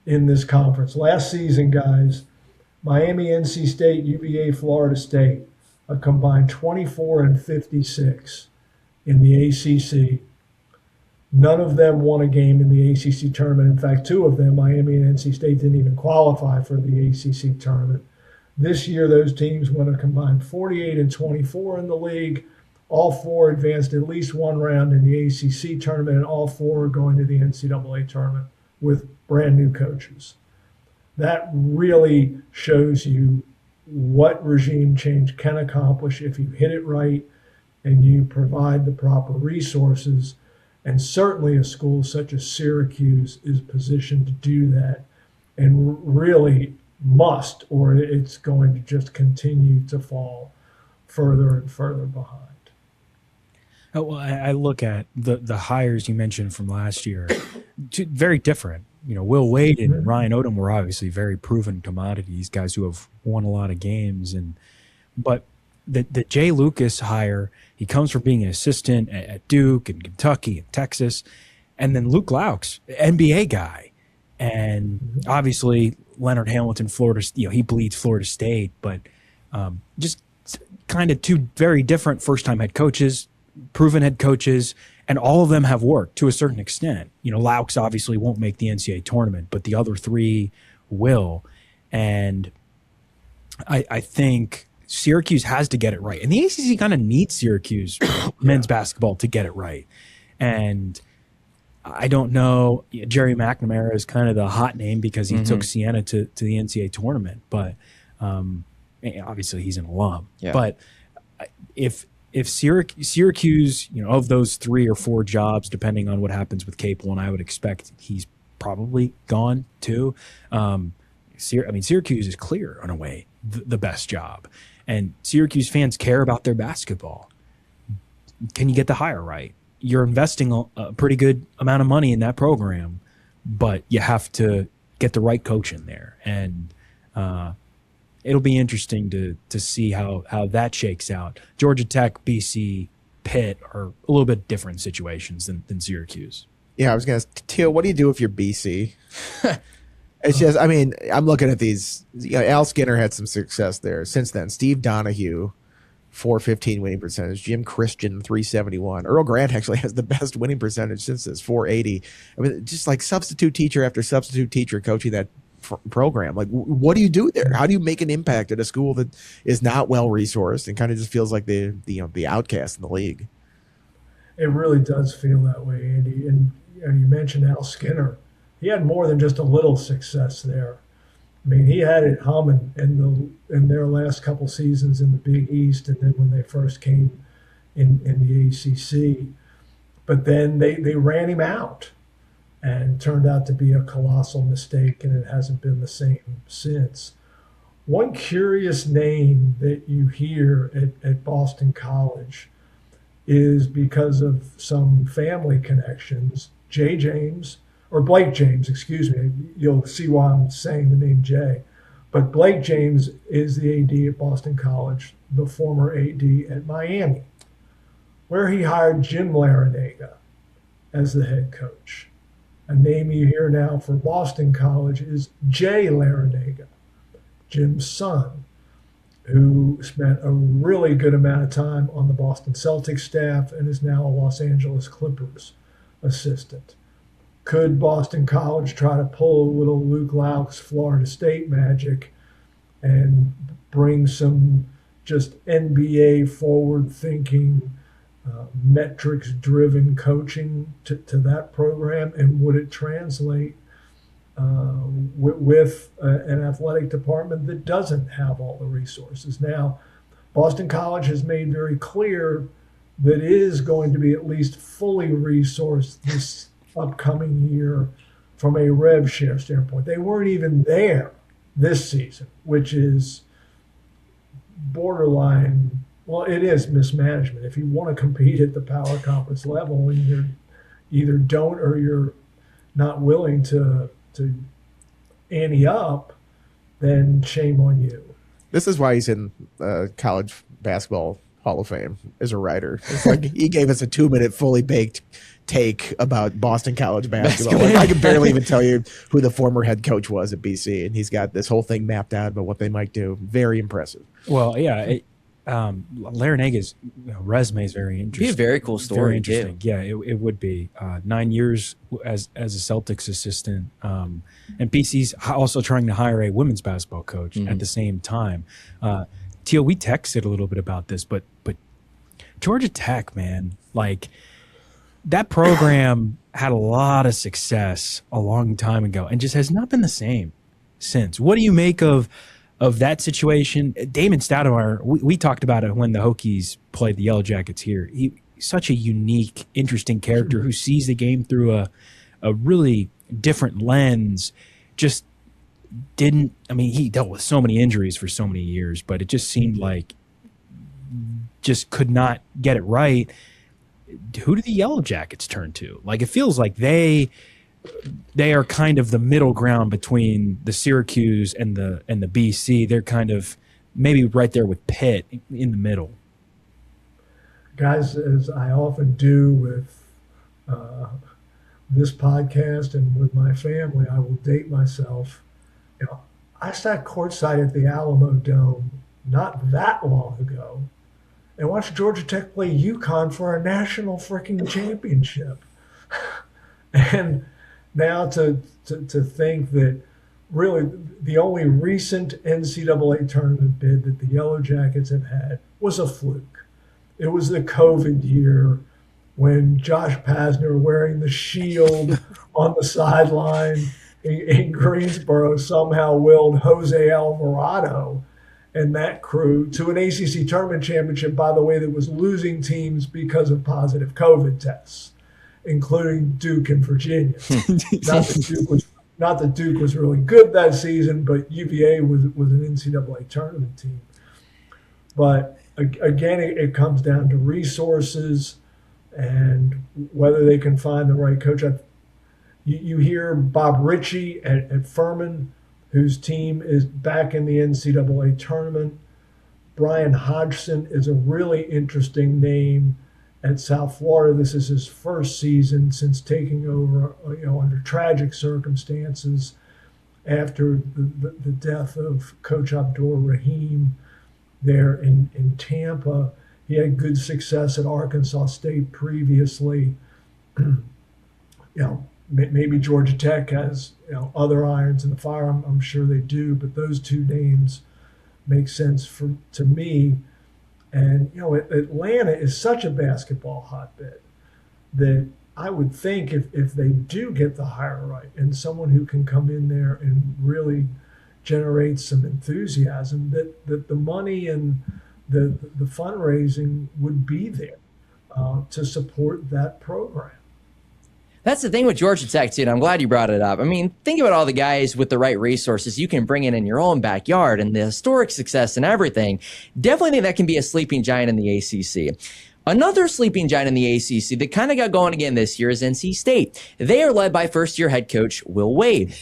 B: in this conference. Last season, guys, Miami, NC State, UVA, Florida State, a combined 24 and 56 in the ACC. None of them won a game in the ACC tournament. In fact, two of them, Miami and NC State, didn't even qualify for the ACC tournament. This year, those teams went a combined 48 and 24 in the league. All four advanced at least one round in the ACC tournament, and all four are going to the NCAA tournament with brand new coaches. That really shows you what regime change can accomplish if you hit it right and you provide the proper resources. And certainly a school such as Syracuse is positioned to do that and really must, or it's going to just continue to fall further and further behind.
D: Oh, well, I look at the hires you mentioned from last year, very different. Will Wade and Ryan Odom were obviously very proven commodities, guys who have won a lot of games. But the Jay Lucas hire, he comes from being an assistant at Duke and Kentucky and Texas. And then Luke Laux, NBA guy. And obviously Leonard Hamilton, Florida, he bleeds Florida State. But just kind of two very different first-time head coaches, proven head coaches, and all of them have worked to a certain extent. Laux obviously won't make the NCAA tournament, but the other three will. And I think Syracuse has to get it right. And the ACC kind of needs Syracuse men's basketball to get it right. And I don't know. Jerry McNamara is kind of the hot name because he took Siena to the NCAA tournament, but obviously he's an alum.
A: Yeah.
D: But if Syracuse, of those 3 or 4 jobs, depending on what happens with Capel, and I would expect he's probably gone too. Syracuse is clear on a way the best job, and Syracuse fans care about their basketball. Can you get the hire right? You're investing a pretty good amount of money in that program, but you have to get the right coach in there. And it'll be interesting to see how that shakes out. Georgia Tech, BC, Pitt are a little bit different situations than Syracuse.
C: Yeah, I was going to ask, Teel, what do you do if you're BC? It's just, I'm looking at these. Al Skinner had some success there. Since then, Steve Donahue, 415 winning percentage. Jim Christian, 371. Earl Grant actually has the best winning percentage since this, 480. Just like substitute teacher after substitute teacher coaching that program. Like, what do you do there? How do you make an impact at a school that is not well resourced and kind of just feels like the outcast in the league?
B: It really does feel that way, Andy. And you mentioned Al Skinner. He had more than just a little success there. He had it humming in their last couple seasons in the Big East, and then when they first came in the ACC. But then they ran him out, and turned out to be a colossal mistake, and it hasn't been the same since. One curious name that you hear at Boston College is, because of some family connections, Blake James, excuse me. You'll see why I'm saying the name Jay. But Blake James is the AD at Boston College, the former AD at Miami, where he hired Jim Larinaga as the head coach. A name you hear now for Boston College is Jay Larinaga, Jim's son, who spent a really good amount of time on the Boston Celtics staff and is now a Los Angeles Clippers assistant. Could Boston College try to pull a little Luke Lauk's Florida State magic and bring some just NBA forward-thinking, metrics-driven coaching to that program? And would it translate with an athletic department that doesn't have all the resources? Now, Boston College has made very clear that it is going to be at least fully resourced this upcoming year from a rev share standpoint. They weren't even there this season, which is borderline. Well, it is mismanagement. If you want to compete at the power conference level and you either don't or you're not willing to ante up, then shame on you.
C: This is why he's in College Basketball Hall of Fame as a writer. It's like he gave us a 2-minute fully baked take about Boston College basketball. Like, I can barely even tell you who the former head coach was at BC, and he's got this whole thing mapped out about what they might do. Very impressive.
D: Well, yeah, Larinaga's resume is very interesting.
A: It'd be a very cool story.
D: Very interesting.
A: Too.
D: Yeah, it would be 9 years as a Celtics assistant, and BC's also trying to hire a women's basketball coach at the same time. Teel, we texted a little bit about this, but Georgia Tech, man, like that program had a lot of success a long time ago and just has not been the same since. What do you make of that situation? Damon Stoudemire, we talked about it when the Hokies played the Yellow Jackets here. He's such a unique, interesting character who sees the game through a really different lens. Just didn't, he dealt with so many injuries for so many years, but it just seemed like just could not get it right. Who do the Yellow Jackets turn to? Like, it feels like they are kind of the middle ground between the Syracuse and the BC. They're kind of maybe right there with Pitt in the middle.
B: Guys, as I often do with this podcast and with my family, I will date myself. I sat courtside at the Alamo Dome not that long ago and watched Georgia Tech play UConn for a national freaking championship. And now to think that really the only recent NCAA tournament bid that the Yellow Jackets have had was a fluke. It was the COVID year when Josh Pazner wearing the shield on the sideline in Greensboro somehow willed Jose Alvarado and that crew to an ACC tournament championship, by the way, that was losing teams because of positive COVID tests, including Duke and Virginia. Not that Duke was really good that season, but UVA was an NCAA tournament team. But again, it comes down to resources and whether they can find the right coach. You hear Bob Ritchie at Furman, whose team is back in the NCAA tournament. Brian Hodgson is a really interesting name at South Florida. This is his first season since taking over, under tragic circumstances after the death of Coach Abdullah Rahim there in Tampa. He had good success at Arkansas State previously. Maybe Georgia Tech has other irons in the fire. I'm sure they do, but those two names make sense to me. And Atlanta is such a basketball hotbed that I would think if they do get the hire right and someone who can come in there and really generate some enthusiasm, that the money and the fundraising would be there to support that program.
A: That's the thing with Georgia Tech, too, and I'm glad you brought it up. I mean, think about all the guys with the right resources you can bring in your own backyard and the historic success and everything. Definitely think that can be a sleeping giant in the ACC. Another sleeping giant in the ACC that kind of got going again this year is NC State. They are led by first-year head coach Will Wade.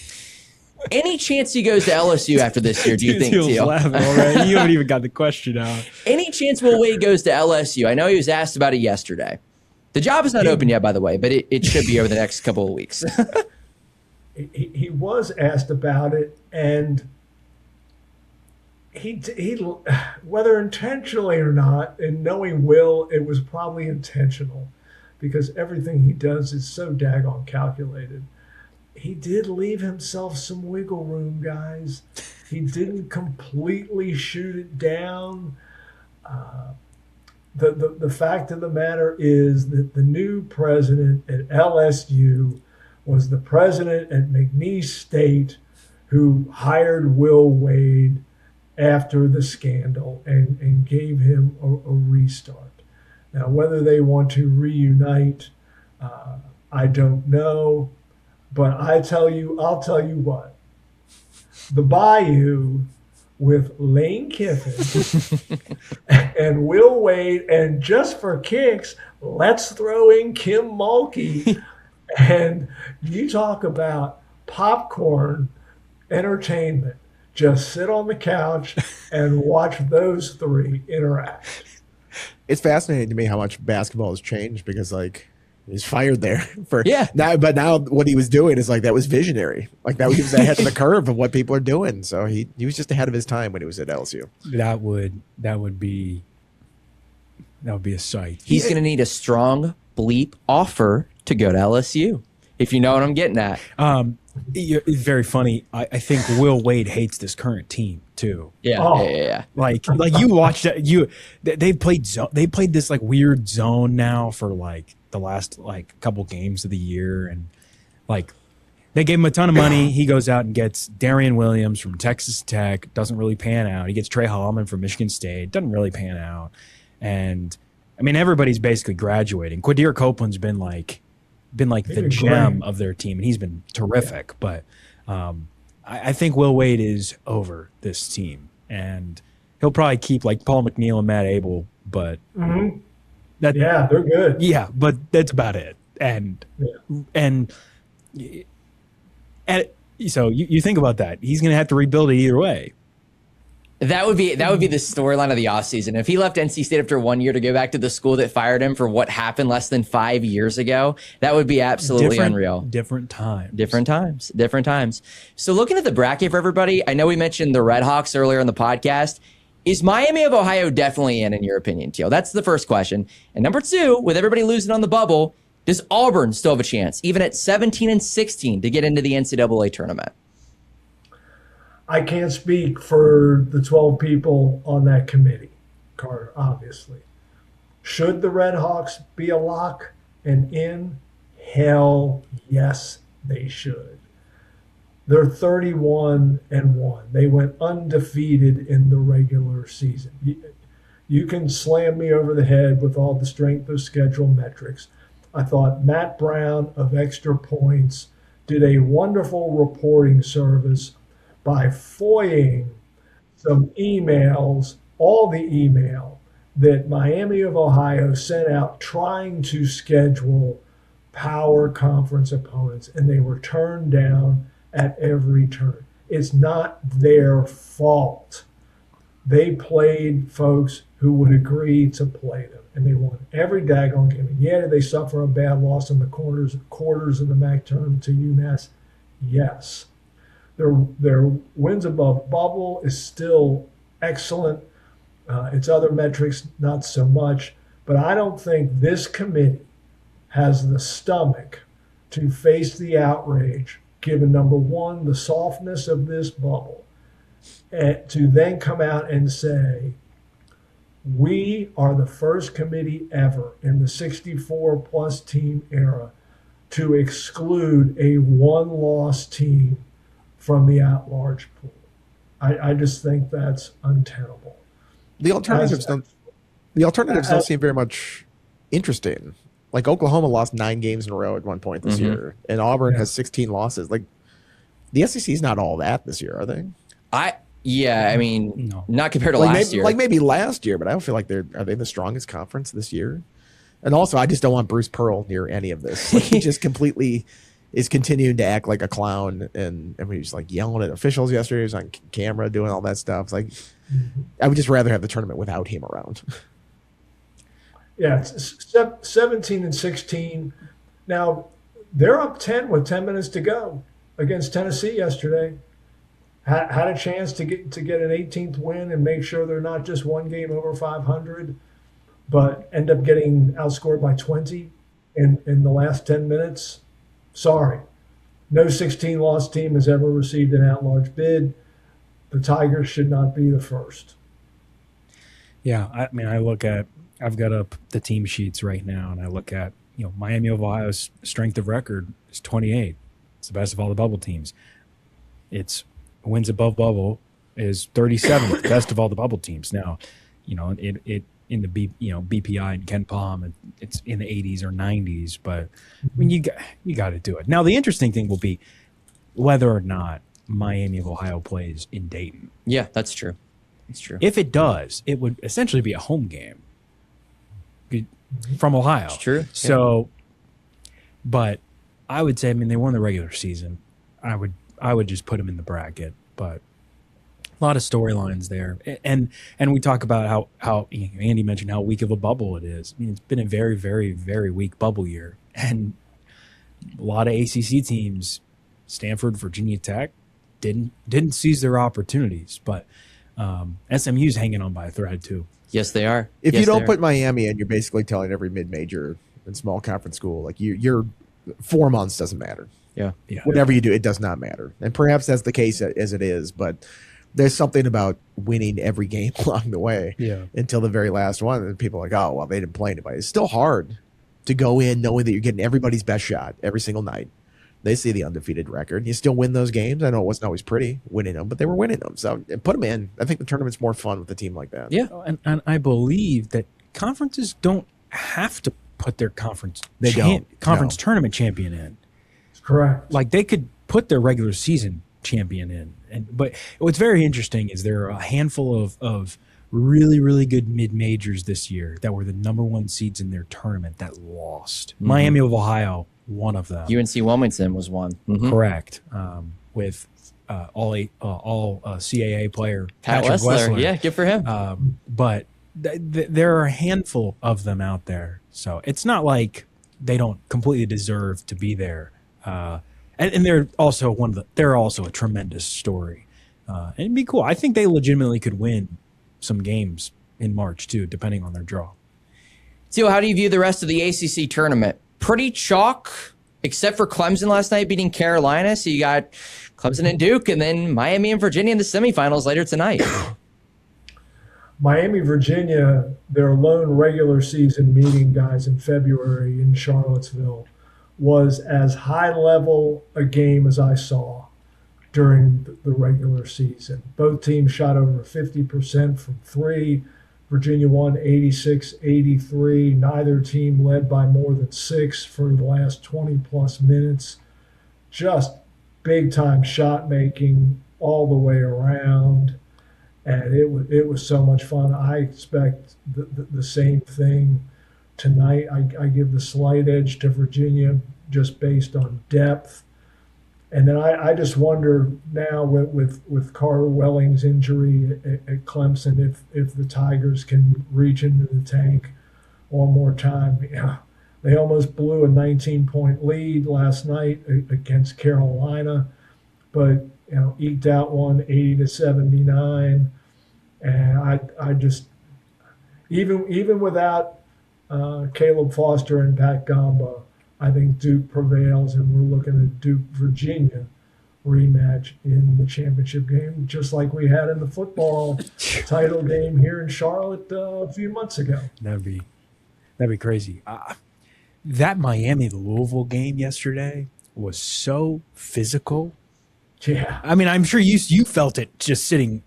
A: Any chance he goes to LSU after this year, do you think, Teel?
D: Laughing already. You haven't even got the question out.
A: Any chance Will Wade goes to LSU? I know he was asked about it yesterday. The job is not open yet, by the way, but it should be over the next couple of weeks.
B: He was asked about it, and he whether intentionally or not, and knowing Will, it was probably intentional because everything he does is so daggone calculated. He did leave himself some wiggle room, guys. He didn't completely shoot it down. The fact of the matter is that the new president at LSU was the president at McNeese State who hired Will Wade after the scandal and gave him a restart. Now, whether they want to reunite, I don't know. But I'll tell you what. The Bayou with Lane Kiffin and Will Wade, and just for kicks, let's throw in Kim Mulkey. And you talk about popcorn entertainment. Just sit on the couch and watch those three interact.
C: It's fascinating to me how much basketball has changed because, he's fired there but now what he was doing is that was visionary. He was ahead of the curve of what people are doing. So he was just ahead of his time when he was at LSU.
D: That would be a sight.
A: He's going to need a strong bleep offer to go to LSU, if you know what I'm getting at.
D: It's very funny. I think Will Wade hates this current team too.
A: Yeah.
D: Like you watched it. They played this weird zone now for the last couple games of the year, and they gave him a ton of money. He goes out and gets Darian Williams from Texas Tech. Doesn't really pan out. He gets Trey Holloman from Michigan State. Doesn't really pan out. And I mean, everybody's basically graduating. Quadir Copeland's been the gem of their team, and he's been terrific. Yeah. But I think Will Wade is over this team, and he'll probably keep Paul McNeil and Matt Abel, but
B: they're good.
D: Yeah, but that's about it. So you think about that. He's going to have to rebuild it either way.
A: That would be the storyline of the offseason. If he left NC State after 1 year to go back to the school that fired him for what happened less than 5 years ago, that would be absolutely unreal.
D: Different times.
A: So looking at the bracket for everybody, I know we mentioned the Red Hawks earlier in the podcast. Is Miami of Ohio definitely in your opinion, Teel? That's the first question. And number two, with everybody losing on the bubble, does Auburn still have a chance, even at 17-16, to get into the NCAA tournament?
B: I can't speak for the 12 people on that committee, Carter, obviously. Should the Red Hawks be a lock and in? Hell yes, they should. They're 31-1. They went undefeated in the regular season. You can slam me over the head with all the strength of schedule metrics. I thought Matt Brown of Extra Points did a wonderful reporting service by foiling some emails, all the email that Miami of Ohio sent out trying to schedule power conference opponents, and they were turned down at every turn. It's not their fault. They played folks who would agree to play them, and they won every daggone game. And yeah, did they suffer a bad loss in the quarters of the MAC tournament to UMass? Yes. Their wins above bubble is still excellent. Its other metrics, not so much. But I don't think this committee has the stomach to face the outrage, given, number one, the softness of this bubble, and to then come out and say, we are the first committee ever in the 64-plus team era to exclude a one-loss team from the at-large pool. I just think that's untenable.
C: The alternatives don't seem very much interesting. Like Oklahoma lost 9 games in a row at one point this year, and Auburn has 16 losses. Like the SEC's not all that this year, are they?
A: I mean, no. Not compared to last year.
C: Like maybe last year, but I don't feel like are they the strongest conference this year? And also, I just don't want Bruce Pearl near any of this. Like, he just completely is continuing to act like a clown, and he was like yelling at officials yesterday. He was on camera doing all that stuff. It's like, I would just rather have the tournament without him around.
B: Yeah, it's 17-16. Now, they're up 10 with 10 minutes to go against Tennessee yesterday. Had a chance to get an 18th win and make sure they're not just one game over 500, but end up getting outscored by 20 in the last 10 minutes. Sorry. No 16-loss team has ever received an at-large bid. The Tigers should not be the first.
D: Yeah, I mean, I've got up the team sheets right now, and I look at, Miami of Ohio's strength of record is 28. It's the best of all the bubble teams. Its wins above bubble is 37th, best of all the bubble teams. Now, it in the BPI and Ken Palm, it's in the 80s or 90s, but I mean, you got to do it. Now, the interesting thing will be whether or not Miami of Ohio plays in Dayton.
A: Yeah, that's true. It's true.
D: If it does, it would essentially be a home game from Ohio.
A: It's true.
D: So, but I would say, I mean, they won the regular season. I would just put them in the bracket, but a lot of storylines there. And we talk about how Andy mentioned how weak of a bubble it is. I mean, it's been a very, very, very weak bubble year. And a lot of ACC teams, Stanford, Virginia Tech, didn't seize their opportunities. But SMU's hanging on by a thread too.
A: Yes, they are.
C: If you don't put Miami in, you're basically telling every mid-major and small conference school, like your 4 months doesn't matter.
A: Yeah.
C: Whatever you do, it does not matter. And perhaps that's the case as it is, but there's something about winning every game along the way until the very last one. And people are like, oh, well, they didn't play anybody. It's still hard to go in knowing that you're getting everybody's best shot every single night. They see the undefeated record. You still win those games. I know it wasn't always pretty winning them, but they were winning them. So put them in. I think the tournament's more fun with a team like that.
D: Yeah, and I believe that conferences don't have to put their conference tournament champion in.
B: Correct.
D: Like they could put their regular season champion in. But what's very interesting is there are a handful of really, really good mid-majors this year that were the number 1 seeds in their tournament that lost. Mm-hmm. Miami of Ohio, one of them.
A: UNC Wilmington was one. Mm-hmm.
D: Correct. With all CAA player
A: Pat
D: Patrick Wessler.
A: Yeah, good for him.
D: But there are a handful of them out there. So it's not like they don't completely deserve to be there. And they're also they're also a tremendous story. And it'd be cool. I think they legitimately could win some games in March too, depending on their draw.
A: Teel, how do you view the rest of the ACC tournament? Pretty chalk except for Clemson last night beating Carolina. So you got Clemson and Duke, and then Miami and Virginia in the semifinals later tonight.
B: Miami, Virginia, their lone regular season meeting, guys, in February in Charlottesville, was as high level a game as I saw during the regular season. Both teams shot over 50% from three. Virginia won 86-83. Neither team led by more than 6 for the last 20-plus minutes. Just big-time shot making all the way around. And it was so much fun. I expect the same thing tonight. I give the slight edge to Virginia just based on depth. And then I just wonder now with Carter Welling's injury at Clemson if the Tigers can reach into the tank one more time. Yeah, they almost blew a 19-point lead last night against Carolina, but eked out one 80-79. And I just even without Caleb Foster and Pat Gamba, I think Duke prevails, and we're looking at Duke-Virginia rematch in the championship game, just like we had in the football title game here in Charlotte a few months ago.
D: That'd be crazy. That Miami-Louisville game yesterday was so physical.
B: Yeah.
D: I mean, I'm sure you felt it just sitting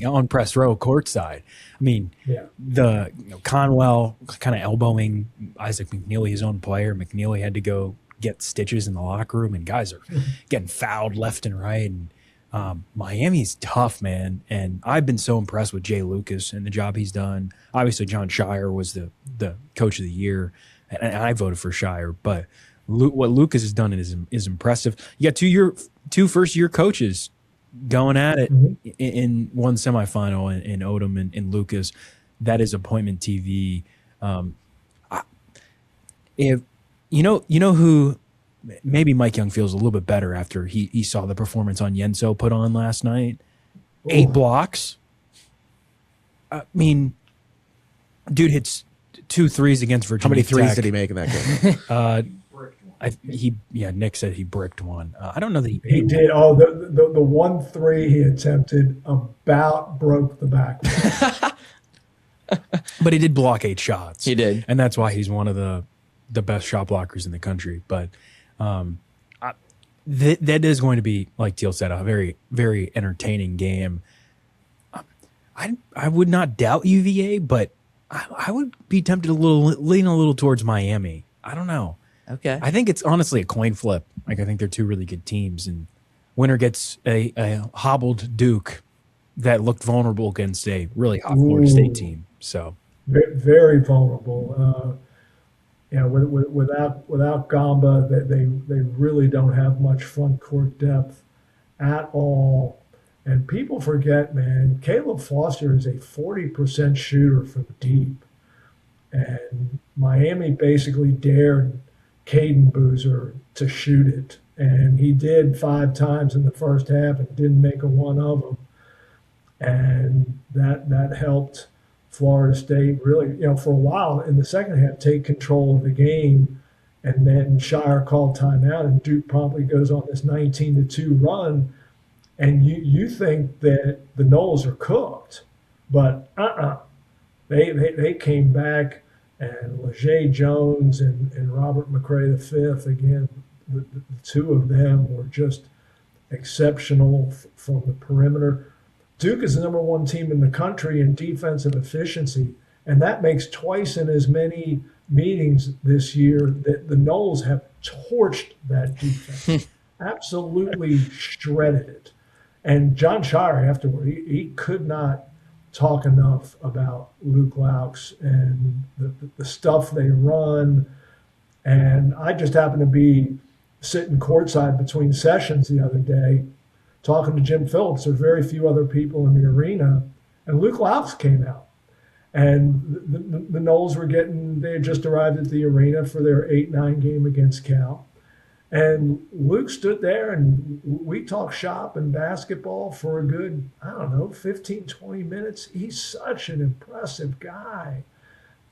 D: on press row courtside. I mean,
B: Yeah.
D: the Conwell kind of elbowing Isaac McNeely, his own player. McNeely had to go get stitches in the locker room, and guys are getting fouled left and right. And Miami's tough, man. And I've been so impressed with Jay Lucas and the job he's done. Obviously, John Shire was the coach of the year, and I voted for Shire. But what Lucas has done is impressive. You got two first-year coaches going at it in one semifinal in Odom and Lucas. That is appointment TV. If you know who, maybe Mike Young feels a little bit better after he saw the performance on Yenso put on last night. Ooh. 8 blocks. I mean, dude hits 2 threes against Virginia.
C: How many threes
D: Tech.
C: did he make in that game?
D: Nick said he bricked one. I don't know that
B: he did. Oh, the 1 3 he attempted about broke the backboard.
D: But he did block 8 shots.
A: He did,
D: and that's why he's one of the best shot blockers in the country. But that is going to be, like Teel said, a very, very entertaining game. I would not doubt UVA, but I would be tempted lean a little towards Miami. I don't know.
A: Okay.
D: I think it's honestly a coin flip. Like, I think they're 2 really good teams, and winner gets a hobbled Duke that looked vulnerable against a really hot Florida State team. So
B: very vulnerable. Without Gamba, they really don't have much front court depth at all. And people forget, man, Caleb Foster is a 40% shooter from deep, and Miami basically dared Caden Boozer to shoot it, and he did 5 times in the first half and didn't make a one of them, and that helped Florida State really, for a while in the second half take control of the game, and then Shire called timeout, and Duke promptly goes on this 19-2 run, and you think that the Noles are cooked, but they came back. And Leger Jones and Robert McRae V, again, the 2 of them were just exceptional from the perimeter. Duke is the number 1 team in the country in defensive efficiency, and that makes twice in as many meetings this year that the Noles have torched that defense, absolutely shredded it. And John Shire afterward, he could not talk enough about Luke Laux and the stuff they run. And I just happened to be sitting courtside between sessions the other day talking to Jim Phillips. There are very few other people in the arena, and Luke Laux came out. And the Noles they had just arrived at the arena for their 8-9 game against Cal. And Luke stood there, and we talked shop and basketball for a good, 15, 20 minutes. He's such an impressive guy,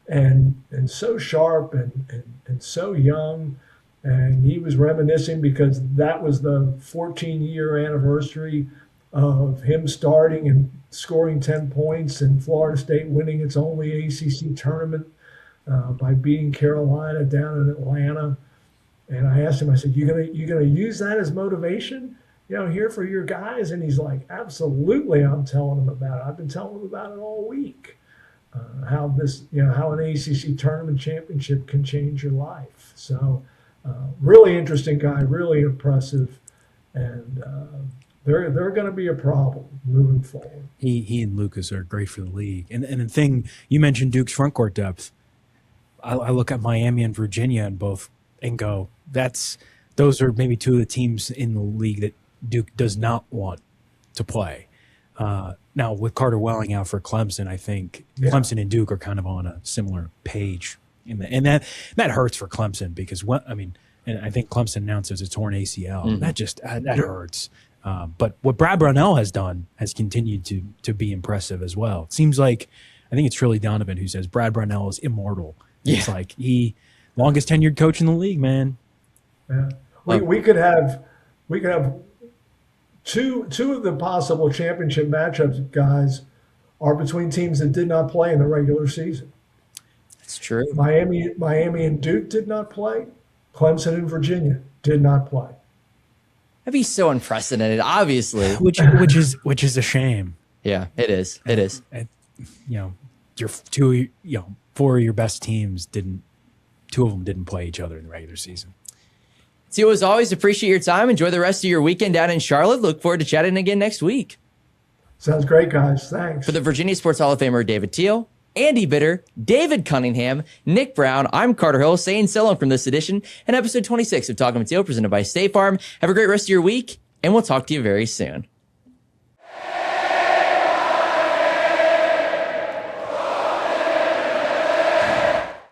B: and so sharp and so young. And he was reminiscing because that was the 14-year anniversary of him starting and scoring 10 points and Florida State winning its only ACC tournament by beating Carolina down in Atlanta. And I asked him, I said, you gonna use that as motivation, here for your guys? And he's like, absolutely, I'm telling them about it. I've been telling them about it all week. How how an ACC tournament championship can change your life. So really interesting guy, really impressive. And they're going to be a problem moving forward.
D: He and Lucas are great for the league. And the thing, you mentioned Duke's front court depth. I look at Miami and Virginia and go, those are maybe two of the teams in the league that Duke does not want to play. Now, with Carter Welling out for Clemson, I think Clemson and Duke are kind of on a similar page. And that hurts for Clemson because, and I think Clemson announces a torn ACL. Mm-hmm. That hurts. But what Brad Brownell has done has continued to be impressive as well. It seems like, I think it's Trilly Donovan who says Brad Brownell is immortal. Yeah. It's like longest tenured coach in the league, man.
B: Yeah. We could have two of the possible championship matchups, guys, are between teams that did not play in the regular season.
A: That's true.
B: Miami and Duke did not play. Clemson and Virginia did not play.
A: That'd be so unprecedented, obviously.
D: Which is a shame.
A: Yeah, it is. It is.
D: And, your four of your best teams two of them didn't play each other in the regular season.
A: Teel, as always, appreciate your time. Enjoy the rest of your weekend down in Charlotte. Look forward to chatting again next week.
B: Sounds great, guys. Thanks.
A: For the Virginia Sports Hall of Famer David Teel, Andy Bitter, David Cunningham, Nick Brown, I'm Carter Hill saying so long from this edition and episode 26 of Talking With Teel presented by State Farm. Have a great rest of your week, and we'll talk to you very soon.